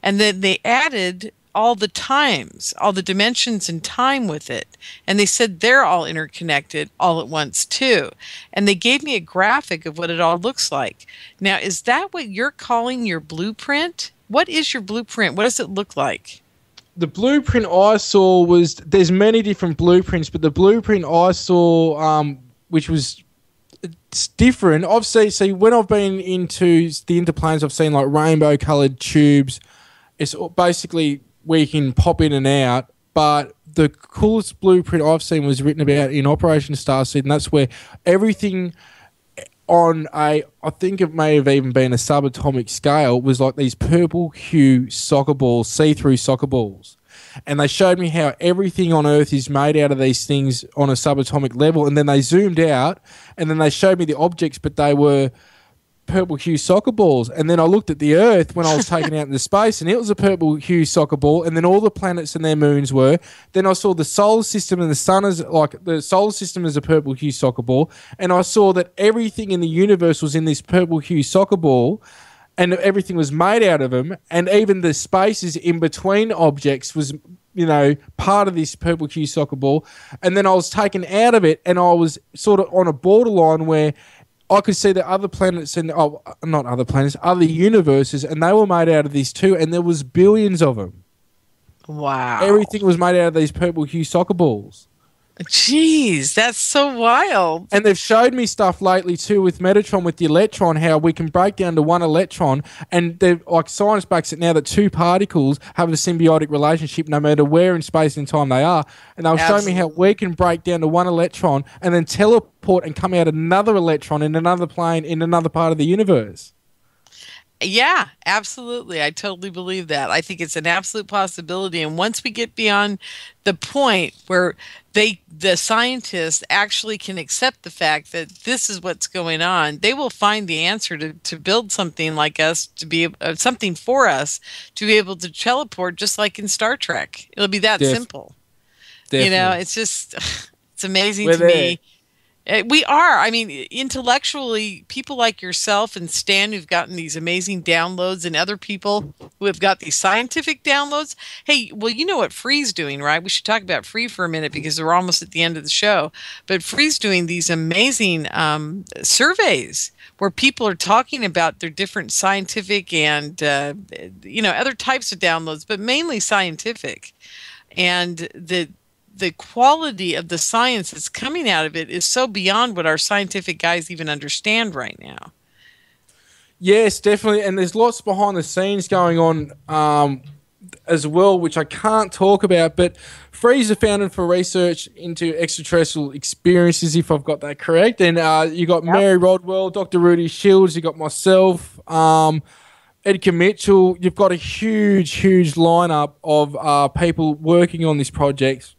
And then they added all the times, all the dimensions and time with it. And they said they're all interconnected all at once too. And they gave me a graphic of what it all looks like. Now, is that what you're calling your blueprint? What is your blueprint? What does it look like? The blueprint I saw was, there's many different blueprints, but the blueprint I saw, which was it's different. I've seen when I've been into the interplanes, I've seen like rainbow coloured tubes. It's basically where you can pop in and out. But the coolest blueprint I've seen was written about in Operation Starseed, and that's where everything on I think it may have even been a subatomic scale, was like these purple hue soccer balls, see-through soccer balls. And they showed me how everything on Earth is made out of these things on a subatomic level. And then they zoomed out, and then they showed me the objects, but they were purple hue soccer balls. And then I looked at the Earth when I was taken out into space, and it was a purple hue soccer ball, and then all the planets and their moons were. Then I saw the solar system, and the sun is like the solar system is a purple hue soccer ball, and I saw that everything in the universe was in this purple hue soccer ball, and everything was made out of them, and even the spaces in between objects was, part of this purple hue soccer ball. And then I was taken out of it, and I was sort of on a borderline where I could see the other planets and not other planets, other universes, and they were made out of these too, and there was billions of them. Wow. Everything was made out of these purple hue soccer balls. Jeez, that's so wild. And they've showed me stuff lately too with Metatron, with the electron, how we can break down to one electron, and they've, like, science backs it now that 2 particles have a symbiotic relationship no matter where in space and time they are. And they'll show me how we can break down to one electron and then teleport and come out another electron in another plane in another part of the universe. Yeah, absolutely. I totally believe that. I think it's an absolute possibility. And once we get beyond the point where the scientists actually can accept the fact that this is what's going on, they will find the answer to build something like us, to be something for us to be able to teleport, just like in Star Trek. It'll be that simple. Definitely. It's just, it's amazing to me. We are. I mean, intellectually, people like yourself and Stan who've gotten these amazing downloads, and other people who have got these scientific downloads. Hey, well, you know what Free's doing, right? We should talk about Free for a minute because we're almost at the end of the show. But Free's doing these amazing surveys where people are talking about their different scientific and, other types of downloads, but mainly scientific. And the quality of the science that's coming out of it is so beyond what our scientific guys even understand right now. Yes, definitely. And there's lots behind the scenes going on as well, which I can't talk about. But Free's a founder for research into extraterrestrial experiences, if I've got that correct. And you got Mary Rodwell, Dr. Rudy Shields, you got myself, Edgar Mitchell. You've got a huge lineup of people working on this project,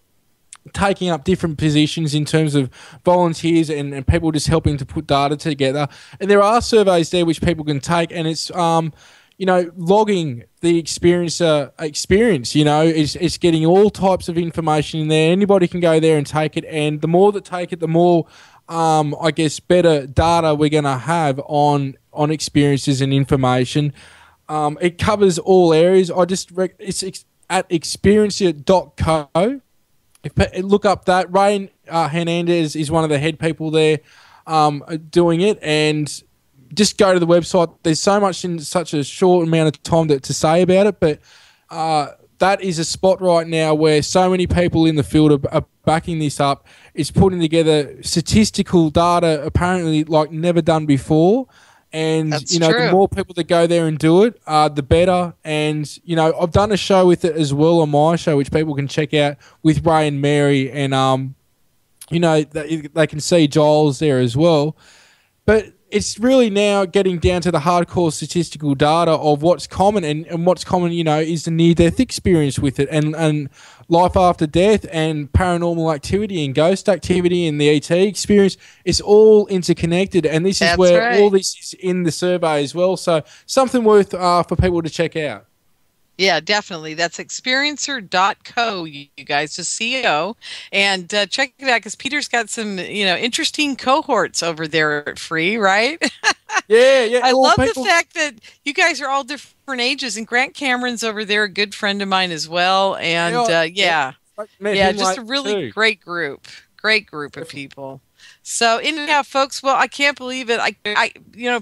taking up different positions in terms of volunteers and people just helping to put data together. And there are surveys there which people can take, and it's logging the experience. It's getting all types of information in there. Anybody can go there and take it, and the more that take it, the more better data we're going to have on experiences and information. It covers all areas. It's at experiencer.co. Look up that. Rain Hernandez is one of the head people there doing it, and just go to the website. There's so much in such a short amount of time to say about it, but that is a spot right now where so many people in the field are backing this up. It's putting together statistical data apparently like never done before. And, the more people that go there and do it, the better. And, I've done a show with it as well on my show, which people can check out with Ray and Mary. And, they can see Giles there as well. But it's really now getting down to the hardcore statistical data of what's common. And what's common, is the near-death experience with it. And life after death and paranormal activity and ghost activity and the ET experience. It's all interconnected. And this is where all this is in the survey as well. So something worth for people to check out. Yeah, definitely. That's experiencer.co, you guys, just CO. And check it out because Peter's got some, interesting cohorts over there at Free, right? Yeah. I love the fact that you guys are all different ages. And Grant Cameron's over there, a good friend of mine as well. And just a really great group. Great group of people. So anyhow, folks, well, I can't believe it.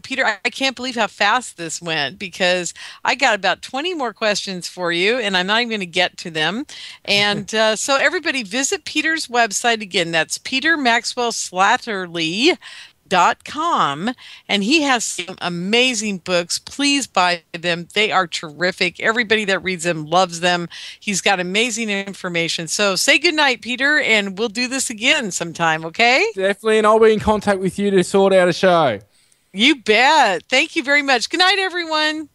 Peter, I can't believe how fast this went because I got about 20 more questions for you, and I'm not even going to get to them. And so everybody visit Peter's website again. That's Peter Maxwell Slattery.com, and he has some amazing books. Please buy them. They are terrific. Everybody that reads them loves them. He's got amazing information. So say goodnight, Peter, and we'll do this again sometime, okay? Definitely, and I'll be in contact with you to sort out a show. You bet. Thank you very much. Good night, everyone.